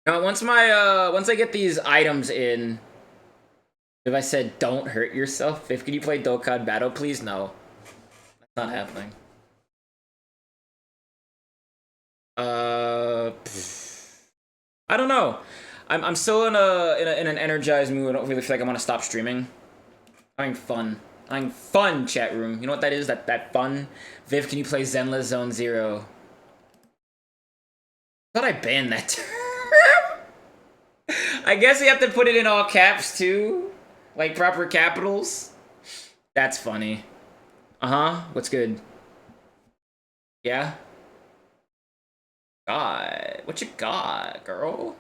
Now, once I get these items in, if I said don't hurt yourself, can you play Dokkan Battle, please? No, that's not happening. I don't know. I'm still in an energized mood. I don't really feel like I want to stop streaming. I'm having fun. I'm having fun, chat room. You know what that is? That fun? Viv, can you play Zenless Zone Zero? I thought I banned that term. I guess you have to put it in all caps too, like proper capitals. That's funny. What's good? Yeah. God, what you got, girl?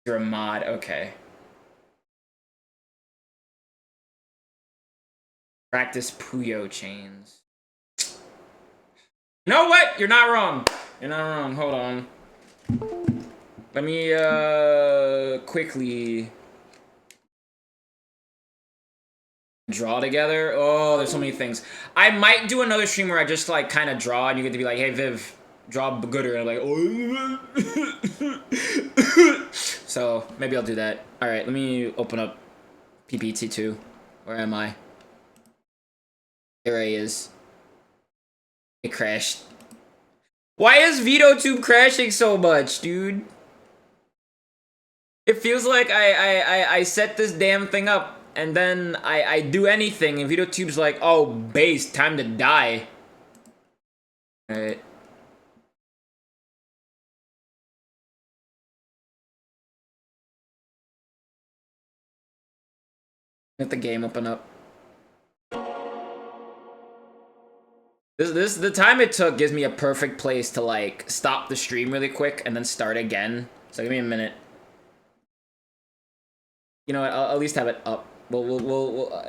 You're a mod, okay. Practice Puyo chains. You know what? You're not wrong. You're not wrong. Hold on. Let me quickly draw together. Oh, there's so many things. I might do another stream where I just like kind of draw and you get to be like, hey Viv, draw gooder, and I'm like, oh. So maybe I'll do that. All right, let me open up PPT2. Where am I? There he is. It crashed. Why is VitoTube crashing so much, dude? It feels like I set this damn thing up and then I do anything and VitoTube's like, oh, base, time to die. Alright. Let the game open up. The time it took gives me a perfect place to like stop the stream really quick and then start again. So give me a minute. You know what? I'll at least have it up. We'll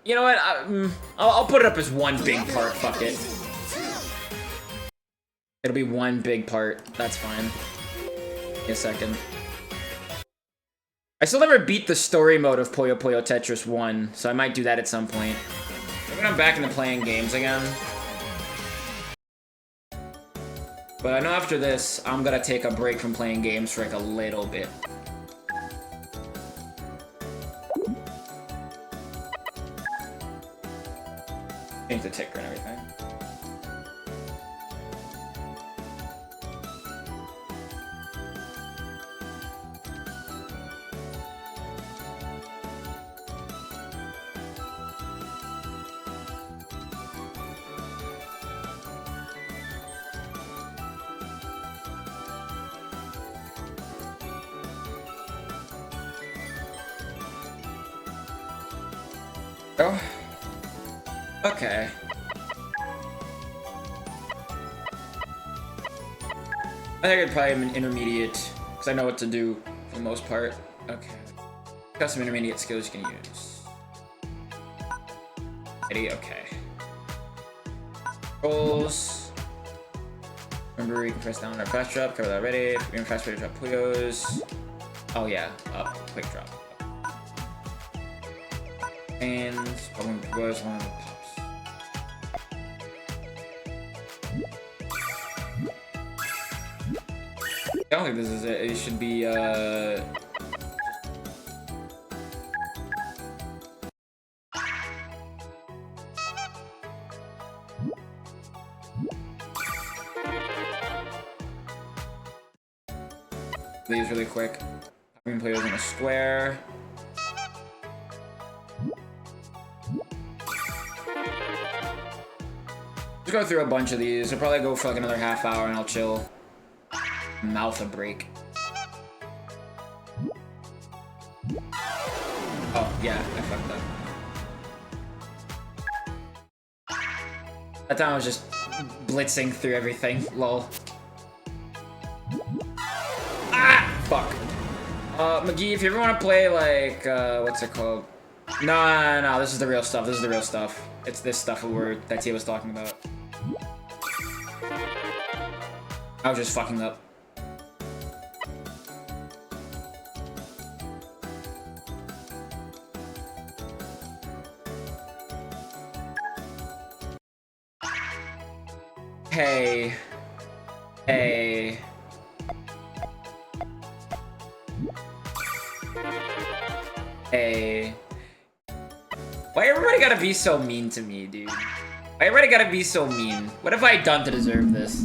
you know what? I'll put it up as one big part. Fuck it. It'll be one big part. That's fine. Give me a second. I still never beat the story mode of Puyo Puyo Tetris 1, so I might do that at some point. Maybe when I'm back into playing games again. But I know after this, I'm gonna take a break from playing games for like a little bit. Change the ticker and everything. Oh. Okay. I think I'd probably am an intermediate, because I know what to do for the most part. Okay. Got some intermediate skills you can use. Ready? Okay. Controls. Remember, you can press down or fast drop, cover that already. You're in fast way to drop Puyos. Oh yeah, up, quick drop. And I was one of the pops. I don't think this is it. It should be these really quick. I'm gonna play those in a square. Just go through a bunch of these. I'll probably go for like another half hour and I'll chill. Mouth a break. Oh, yeah, I fucked up. That time I was just blitzing through everything. Lol. Ah! Fuck. McGee, if you ever want to play, like, what's it called? No, this is the real stuff. This is the real stuff. It's this stuff that Tia was talking about. I was just fucking up. Hey. Hey. Hey. Why everybody gotta be so mean to me, dude? Why everybody gotta be so mean? What have I done to deserve this?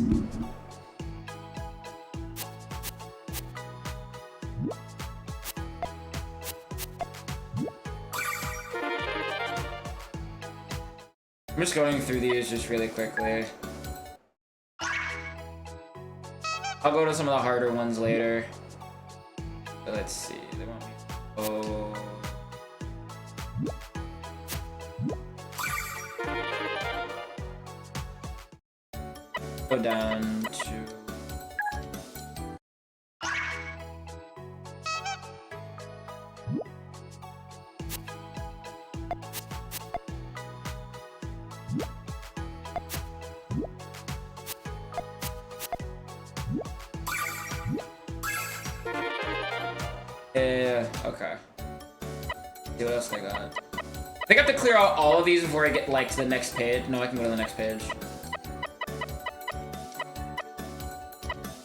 I'm just going through these just really quickly. I'll go to some of the harder ones later. But let's see. They want me. Oh. Go down to. Yeah, okay. See what else I got. I think I have to clear out all of these before I get, like, to the next page. No, I can go to the next page.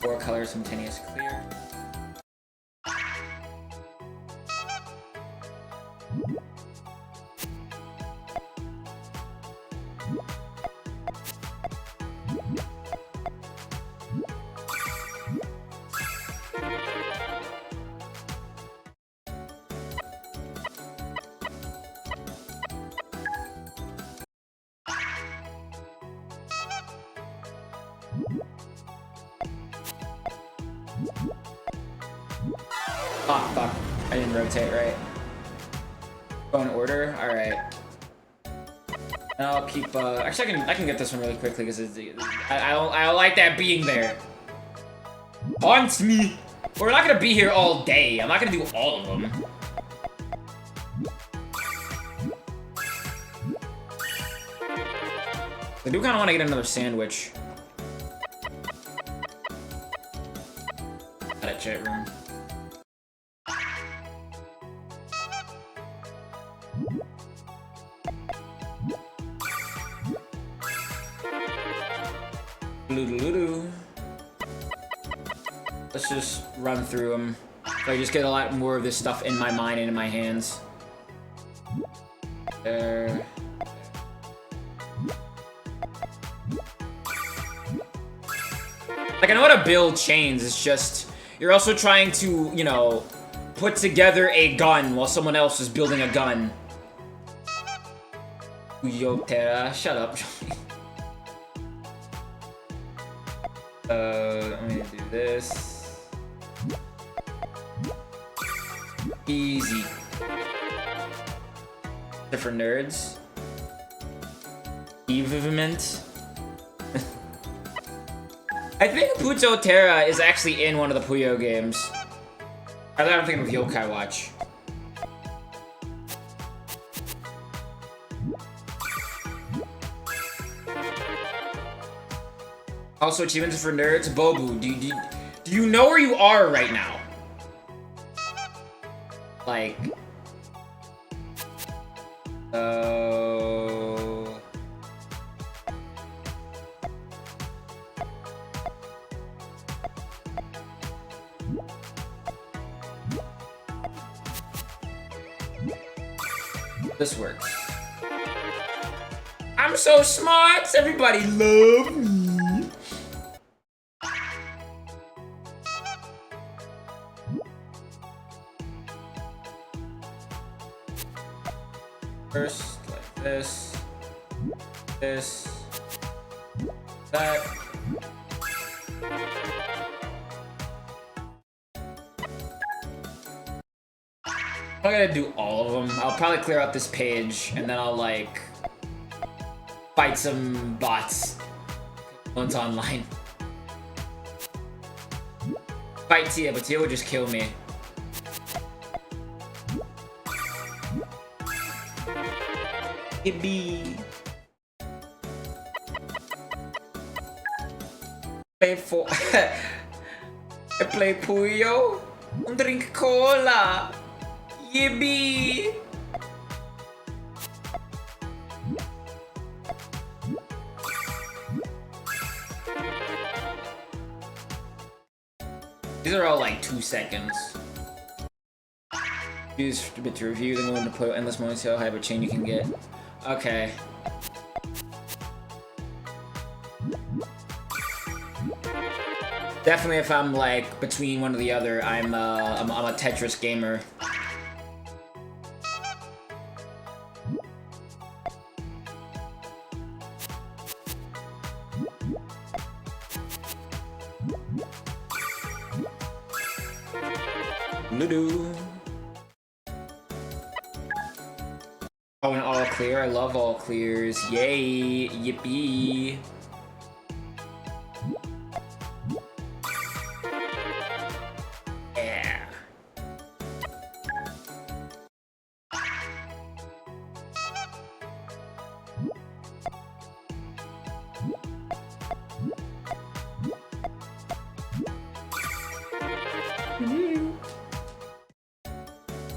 Four color simultaneous clear. Oh, fuck. I didn't rotate right. Go in order? Alright. I'll keep, actually I can get this one really quickly because I don't like that being there. Haunts me! We're not gonna be here all day. I'm not gonna do all of them. I do kinda wanna get another sandwich. Got a chat room. Let's just run through them. So I just get a lot more of this stuff in my mind and in my hands. There. Like, I know how to build chains, it's just... You're also trying to, you know, put together a gun while someone else is building a gun. Puyo Terra, shut up. Let me do this. Easy. Different nerds. Evilment. I think Puyo Terra is actually in one of the Puyo games. I'm thinking of Yokai Watch. Also, achievements for nerds. Bobu, do you know where you are right now? Oh. This works. I'm so smart. Everybody love me. First, like this, that. I'm not gonna do all of them. I'll probably clear out this page and then I'll like fight some bots once online. Fight Tia, but Tia would just kill me. Yippee. Play for I play Puyo and drink cola. Yippee. These are all like 2 seconds. Use a bit to review, then go into put endless moments, see how high of a chain you can get. Okay. Definitely if I'm like between one or the other, I'm a Tetris gamer. Ludo. Oh, and all clear. I love all clears. Yay! Yippee! Yeah.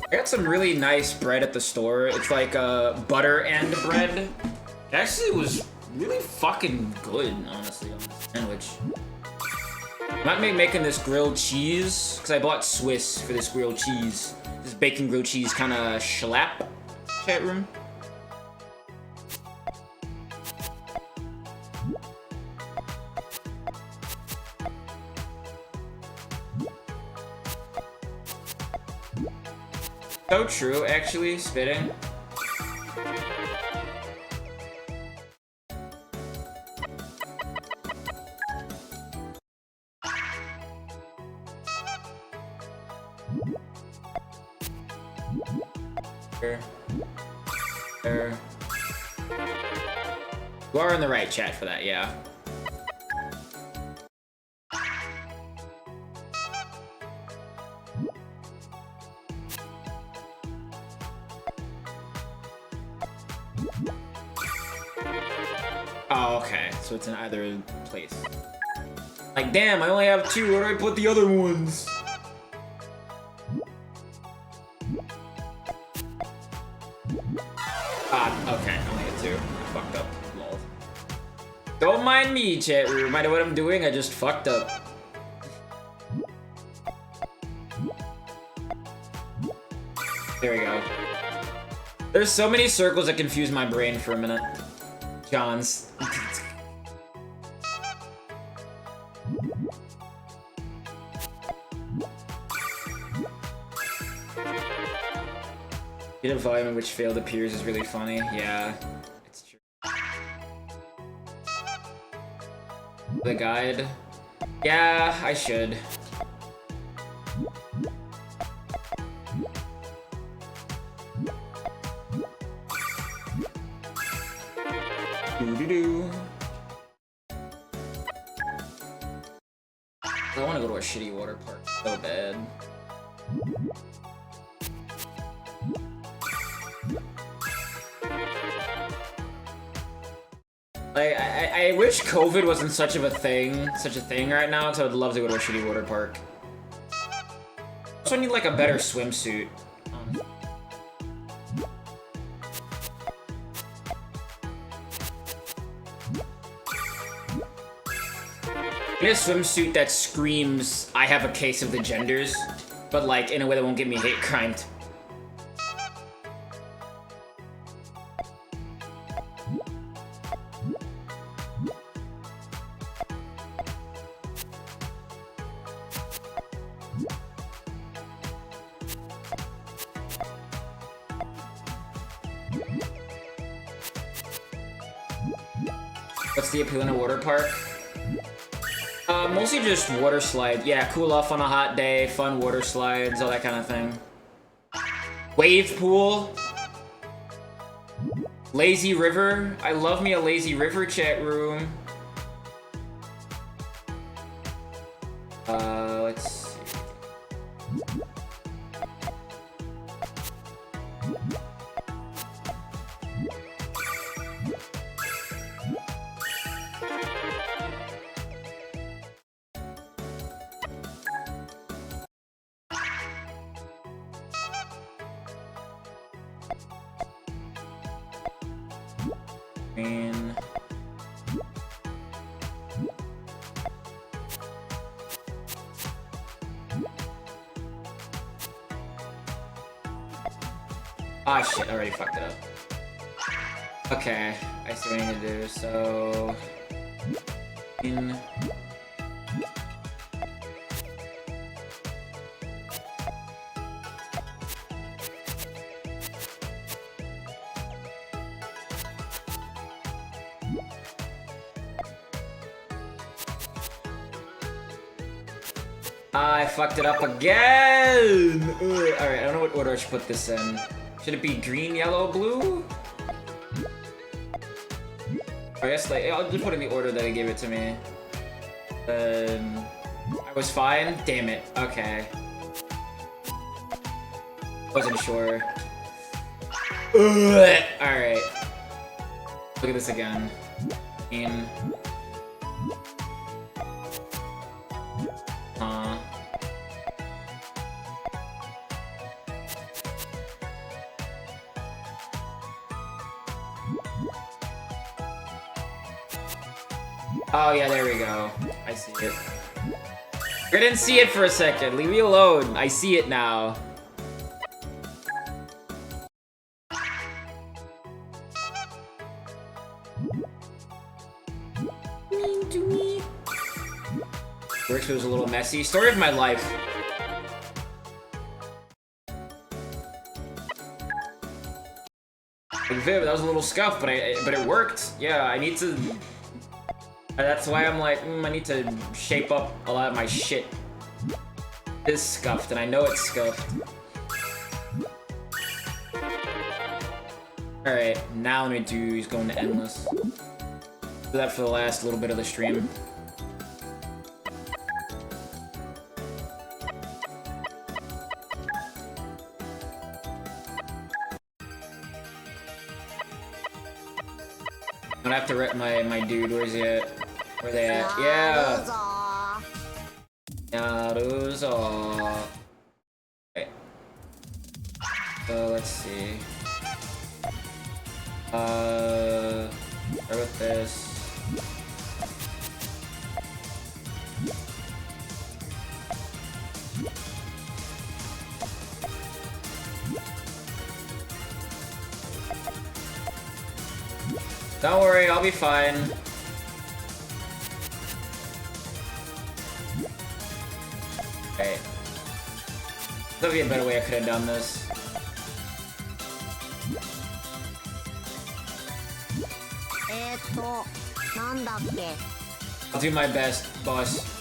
I got some really nice bread at the store. It's like butter and bread. It actually was really fucking good, honestly, on the sandwich. I might be making this grilled cheese, because I bought Swiss for this grilled cheese. This bacon grilled cheese kind of schlap, chat room. So true, actually, spitting. There. You are in the right chat for that, yeah. Oh, okay. So it's in either place. Like, damn, I only have 2. Where do I put the other ones? Ah, okay. I only have 2. I fucked up. Lol. Don't mind me, chat room. I know what I'm doing. I just fucked up. There we go. There's so many circles that confuse my brain for a minute. John's. Get a volume in which failed appears is really funny. Yeah, it's true. The guide. Yeah, I should. Doo-doo-doo. I want to go to a shitty water park so bad. Like, I wish COVID wasn't such a thing right now, because I would love to go to a shitty water park. I also need like a better swimsuit. In a swimsuit that screams, I have a case of the genders, but like in a way that won't get me hate crimed. What's the appeal in a water park? Mostly just water slide. Yeah, cool off on a hot day, fun water slides, all that kind of thing. Wave pool. Lazy river. I love me a lazy river chat room. Let's see. Ah, shit, I already fucked it up. Okay, I see what I need to do, so... I fucked it up again! Alright, I don't know what order I should put this in. Should it be green, yellow, blue? I guess like I'll just put it in the order that he gave it to me. I was fine. Damn it. Okay. Wasn't sure. Alright. Look at this again. Oh yeah, there we go. I see it. I didn't see it for a second. Leave me alone. I see it now. Mean to me. Works was a little messy. Story of my life. Viv, that was a little scuff, but it worked. Yeah, I need to. That's why I'm like, I need to shape up a lot of my shit. It is scuffed, and I know it's scuffed. Alright, now let me do, he's going to endless. Do that for the last little bit of the stream. I'm gonna have to rep my dude, where's he at? Where they at? Yeah! Naruto. Okay. So let's see. Start with this. Don't worry, I'll be fine. Okay. There'll be a better way I could have done this. I'll do my best, boss.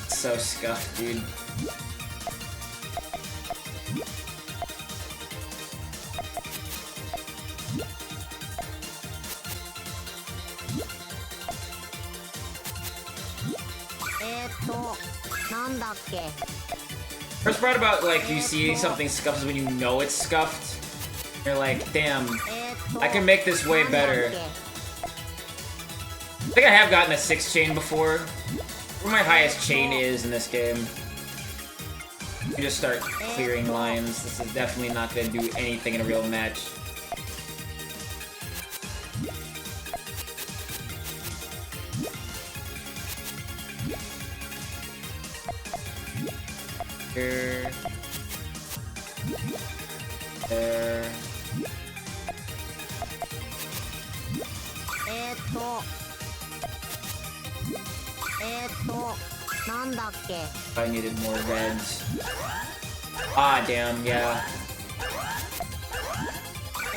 So scuffed, dude. First part about like you see something scuffed is when you know it's scuffed. You're like, damn, I can make this way better. I think I have gotten a 6 chain before. Where my highest chain is in this game. You just start clearing lines. This is definitely not gonna do anything in a real match. Here. There. なんだっけ I needed more reds. Ah, damn, yeah.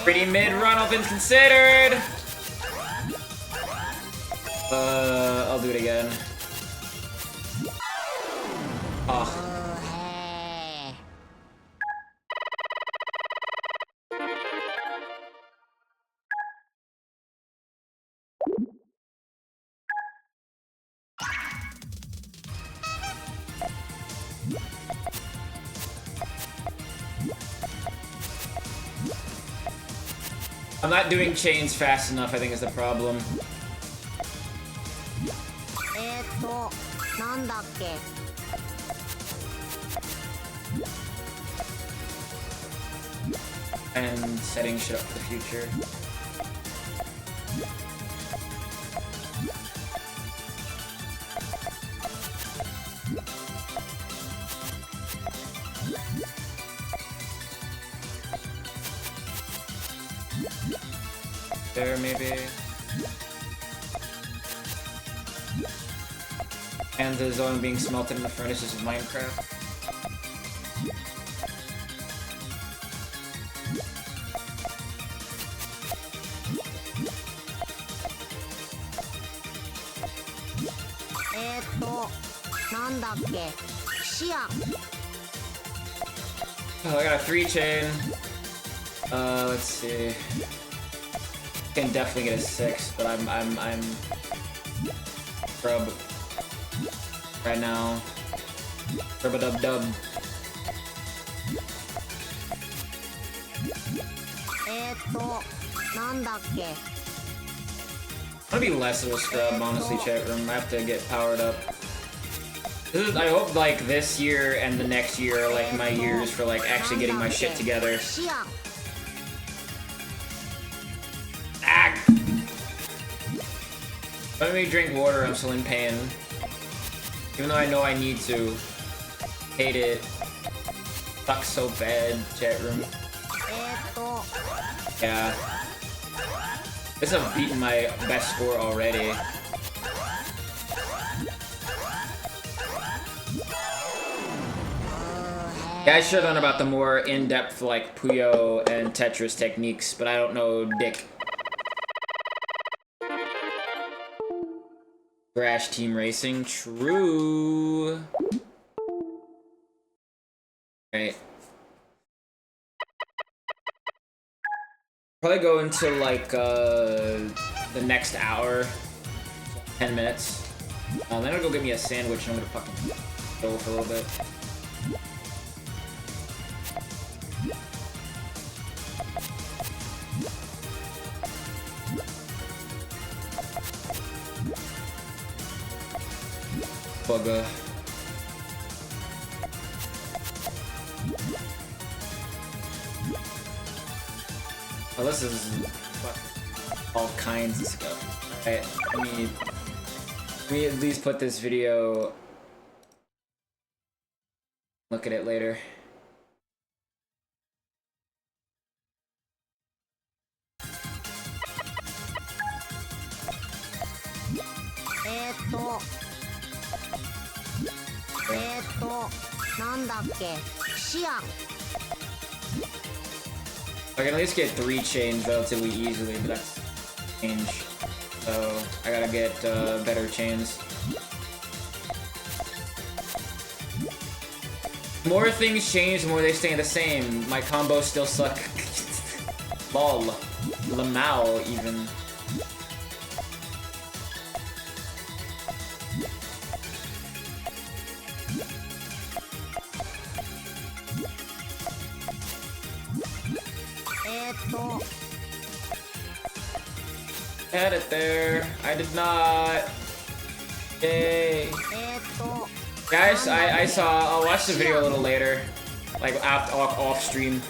Pretty mid run, all been considered. I'll do it again. Oh. I'm not doing chains fast enough, I think is the problem. なんだっけ And setting shit up for the future. There, maybe. And the zone being smelted in the furnaces of Minecraft. Oh, I got a 3-chain. Let's see. Can definitely get a 6, but I'm scrub right now. Scrub a dub dub. I'm gonna be less of a scrub, honestly, chat room. I have to get powered up. This is, I hope like this year and the next year are like my years for like actually getting my shit together. Ah! Let me drink water, I'm still in pain. Even though I know I need to. Hate it. Sucks so bad, chat room. Yeah. This has beaten my best score already. Yeah, I should have known about the more in-depth, like, Puyo and Tetris techniques, but I don't know dick. Crash Team Racing, true. Right. Probably go into, like, the next hour. 10 minutes. Then I'll go get me a sandwich and I'm gonna fucking go for a little bit. Bugger. Oh, this is all kinds of stuff. Alright, let me at least put this video. Look at it later. I can at least get 3 chains relatively easily, but that's change. So I gotta get better chains. The more things change, the more they stay the same. My combos still suck. Lol. Lamau even. Had it there. I did not. Yay. Guys, I saw. I'll watch the video a little later, like off stream.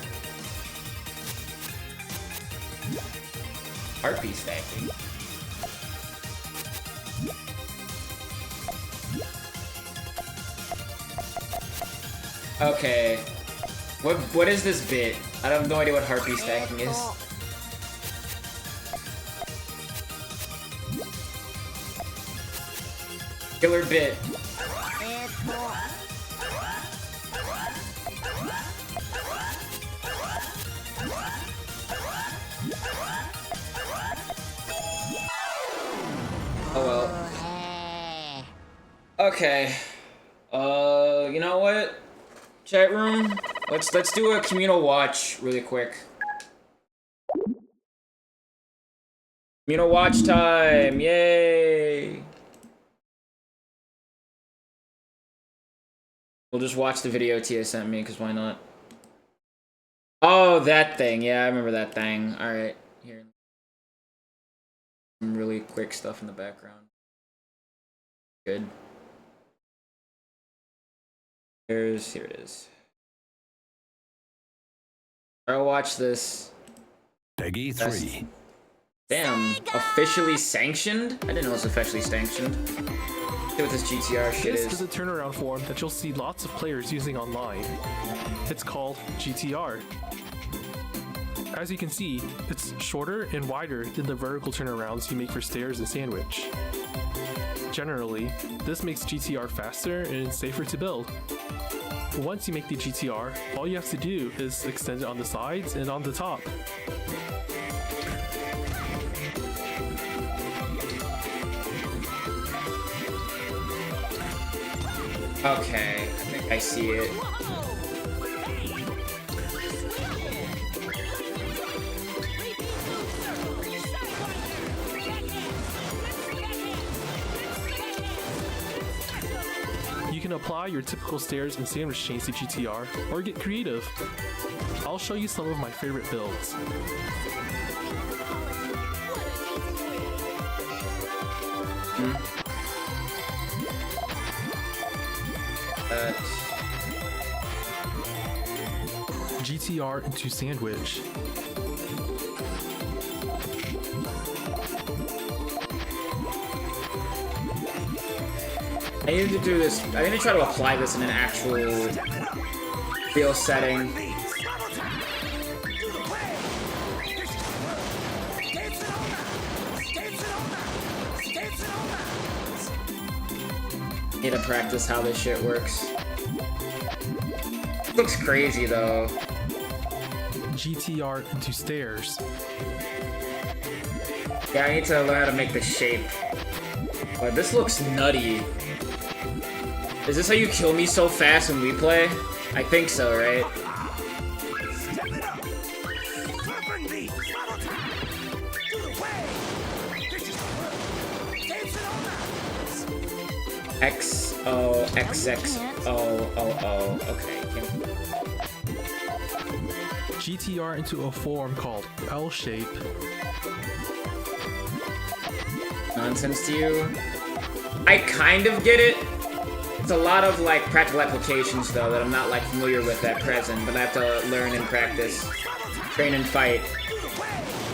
Heartbeat stacking. Okay. What is this bit? I have no idea what heartbeat stacking is. Killer bit. Oh well. Okay. You know what? Chat room, let's do a communal watch really quick. Communal watch time! Yay! We'll just watch the video Tia sent me, because why not? Oh, that thing. Yeah, I remember that thing. Alright, here. Some really quick stuff in the background. Good. Here it is. I'll watch this. Peggy 3. Damn, officially sanctioned? I didn't know it was officially sanctioned. See what this GTR shit This is. is a turnaround form that you'll see lots of players using online. It's called GTR. As you can see, it's shorter and wider than the vertical turnarounds you make for stairs and sandwich. Generally, this makes GTR faster and safer to build. Once you make the GTR, all you have to do is extend it on the sides and on the top. Okay, I think I see it. You can apply your typical stairs and sandwich chains to GTR, or get creative. I'll show you some of my favorite builds. GTR into sandwich. I need to do this. I need to try to apply this in an actual real setting. Need to practice how this shit works. Looks crazy though. GTR into stairs. Yeah, I need to learn how to make the shape. But this looks nutty. Is this how you kill me so fast when we play? I think so, right? XOXXOOO. Okay. GTR into a form called L shape. Nonsense to you? I kind of get it. It's a lot of like practical applications though that I'm not like familiar with at present, but I have to learn and practice. Train and fight.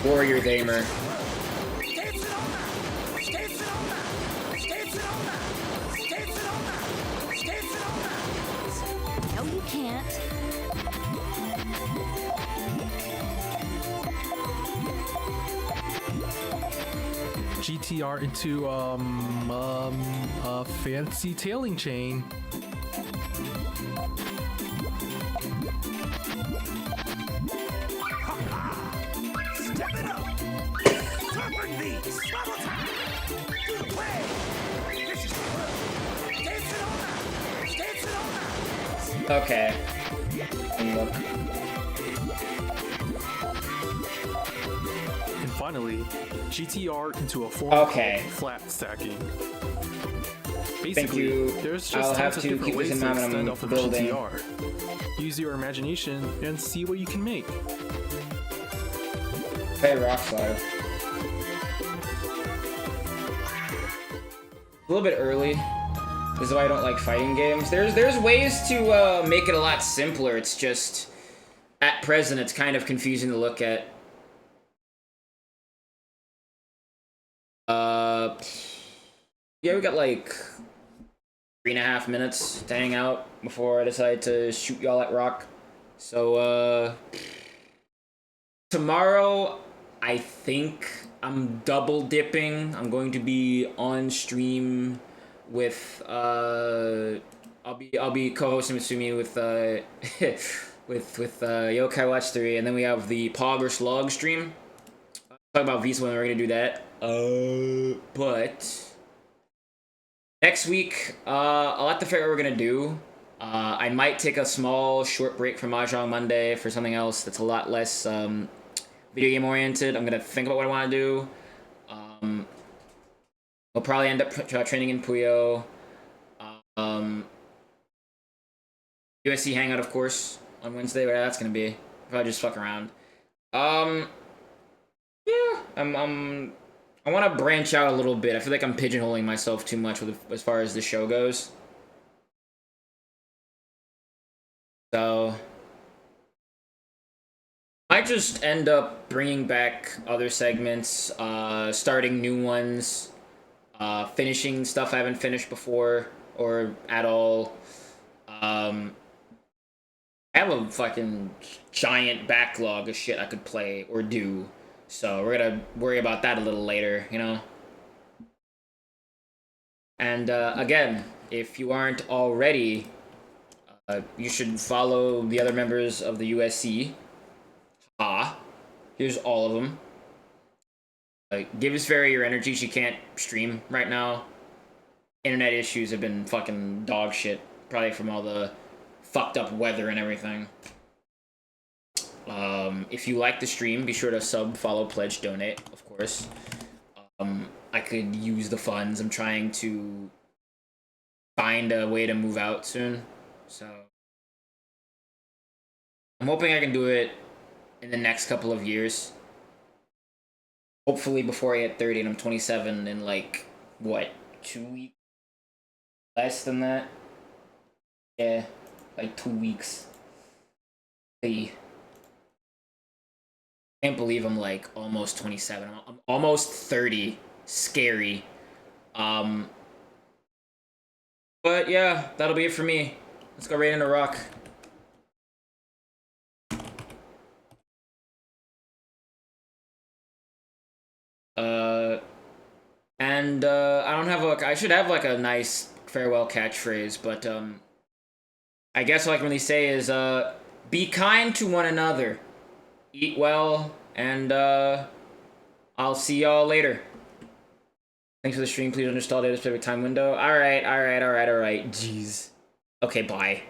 Warrior gamer. No, you can't. GTR into a fancy tailing chain. Okay. Look. And finally, GTR into a form Okay. called flat stacking. Basically, Thank you. there's just I'll tons have of to different keep this ways in to mind when extend I'm off of building. GTR. Use your imagination and see what you can make. Hey, rock slide. A little bit early. This is why I don't like fighting games. There's ways to make it a lot simpler. It's just at present it's kind of confusing to look at. Yeah, we got like 3.5 minutes to hang out before I decide to shoot y'all at rock. So tomorrow I think I'm double dipping. I'm going to be on stream with I'll be co-hosting with Sumi with with Yokai Watch 3, and then we have the Pog or Slog stream. Talk about Visa when we're gonna do that. But next week, I'll have to figure out what we're gonna do. I might take a small short break from Mahjong Monday for something else that's a lot less video game oriented. I'm gonna think about what I want to do. We'll probably end up training in Puyo. USC hangout, of course, on Wednesday. Whatever that's gonna be. Probably just fuck around. Yeah, I want to branch out a little bit. I feel like I'm pigeonholing myself too much as far as the show goes. So might just end up bringing back other segments, starting new ones, finishing stuff I haven't finished before or at all. I have a fucking giant backlog of shit I could play or do. So we're gonna worry about that a little later, you know? And again, if you aren't already, you should follow the other members of the USC. Here's all of them. Give us Fairy your energy. She can't stream right now. Internet issues have been fucking dog shit. Probably from all the fucked up weather and everything. If you like the stream, be sure to sub, follow, pledge, donate, of course. I could use the funds. I'm trying to find a way to move out soon. So I'm hoping I can do it in the next couple of years. Hopefully before I hit 30 and I'm 27 in like, what, 2 weeks? Less than that? Yeah, like 2 weeks. I can't believe I'm like almost 27. I'm almost 30. Scary. But yeah, that'll be it for me. Let's go right into rock. And I don't have I should have like a nice farewell catchphrase, but I guess all I can really say is be kind to one another, eat well, and I'll see y'all later. Thanks for the stream. Please uninstall data specific time window. All right. Jeez. Okay, bye.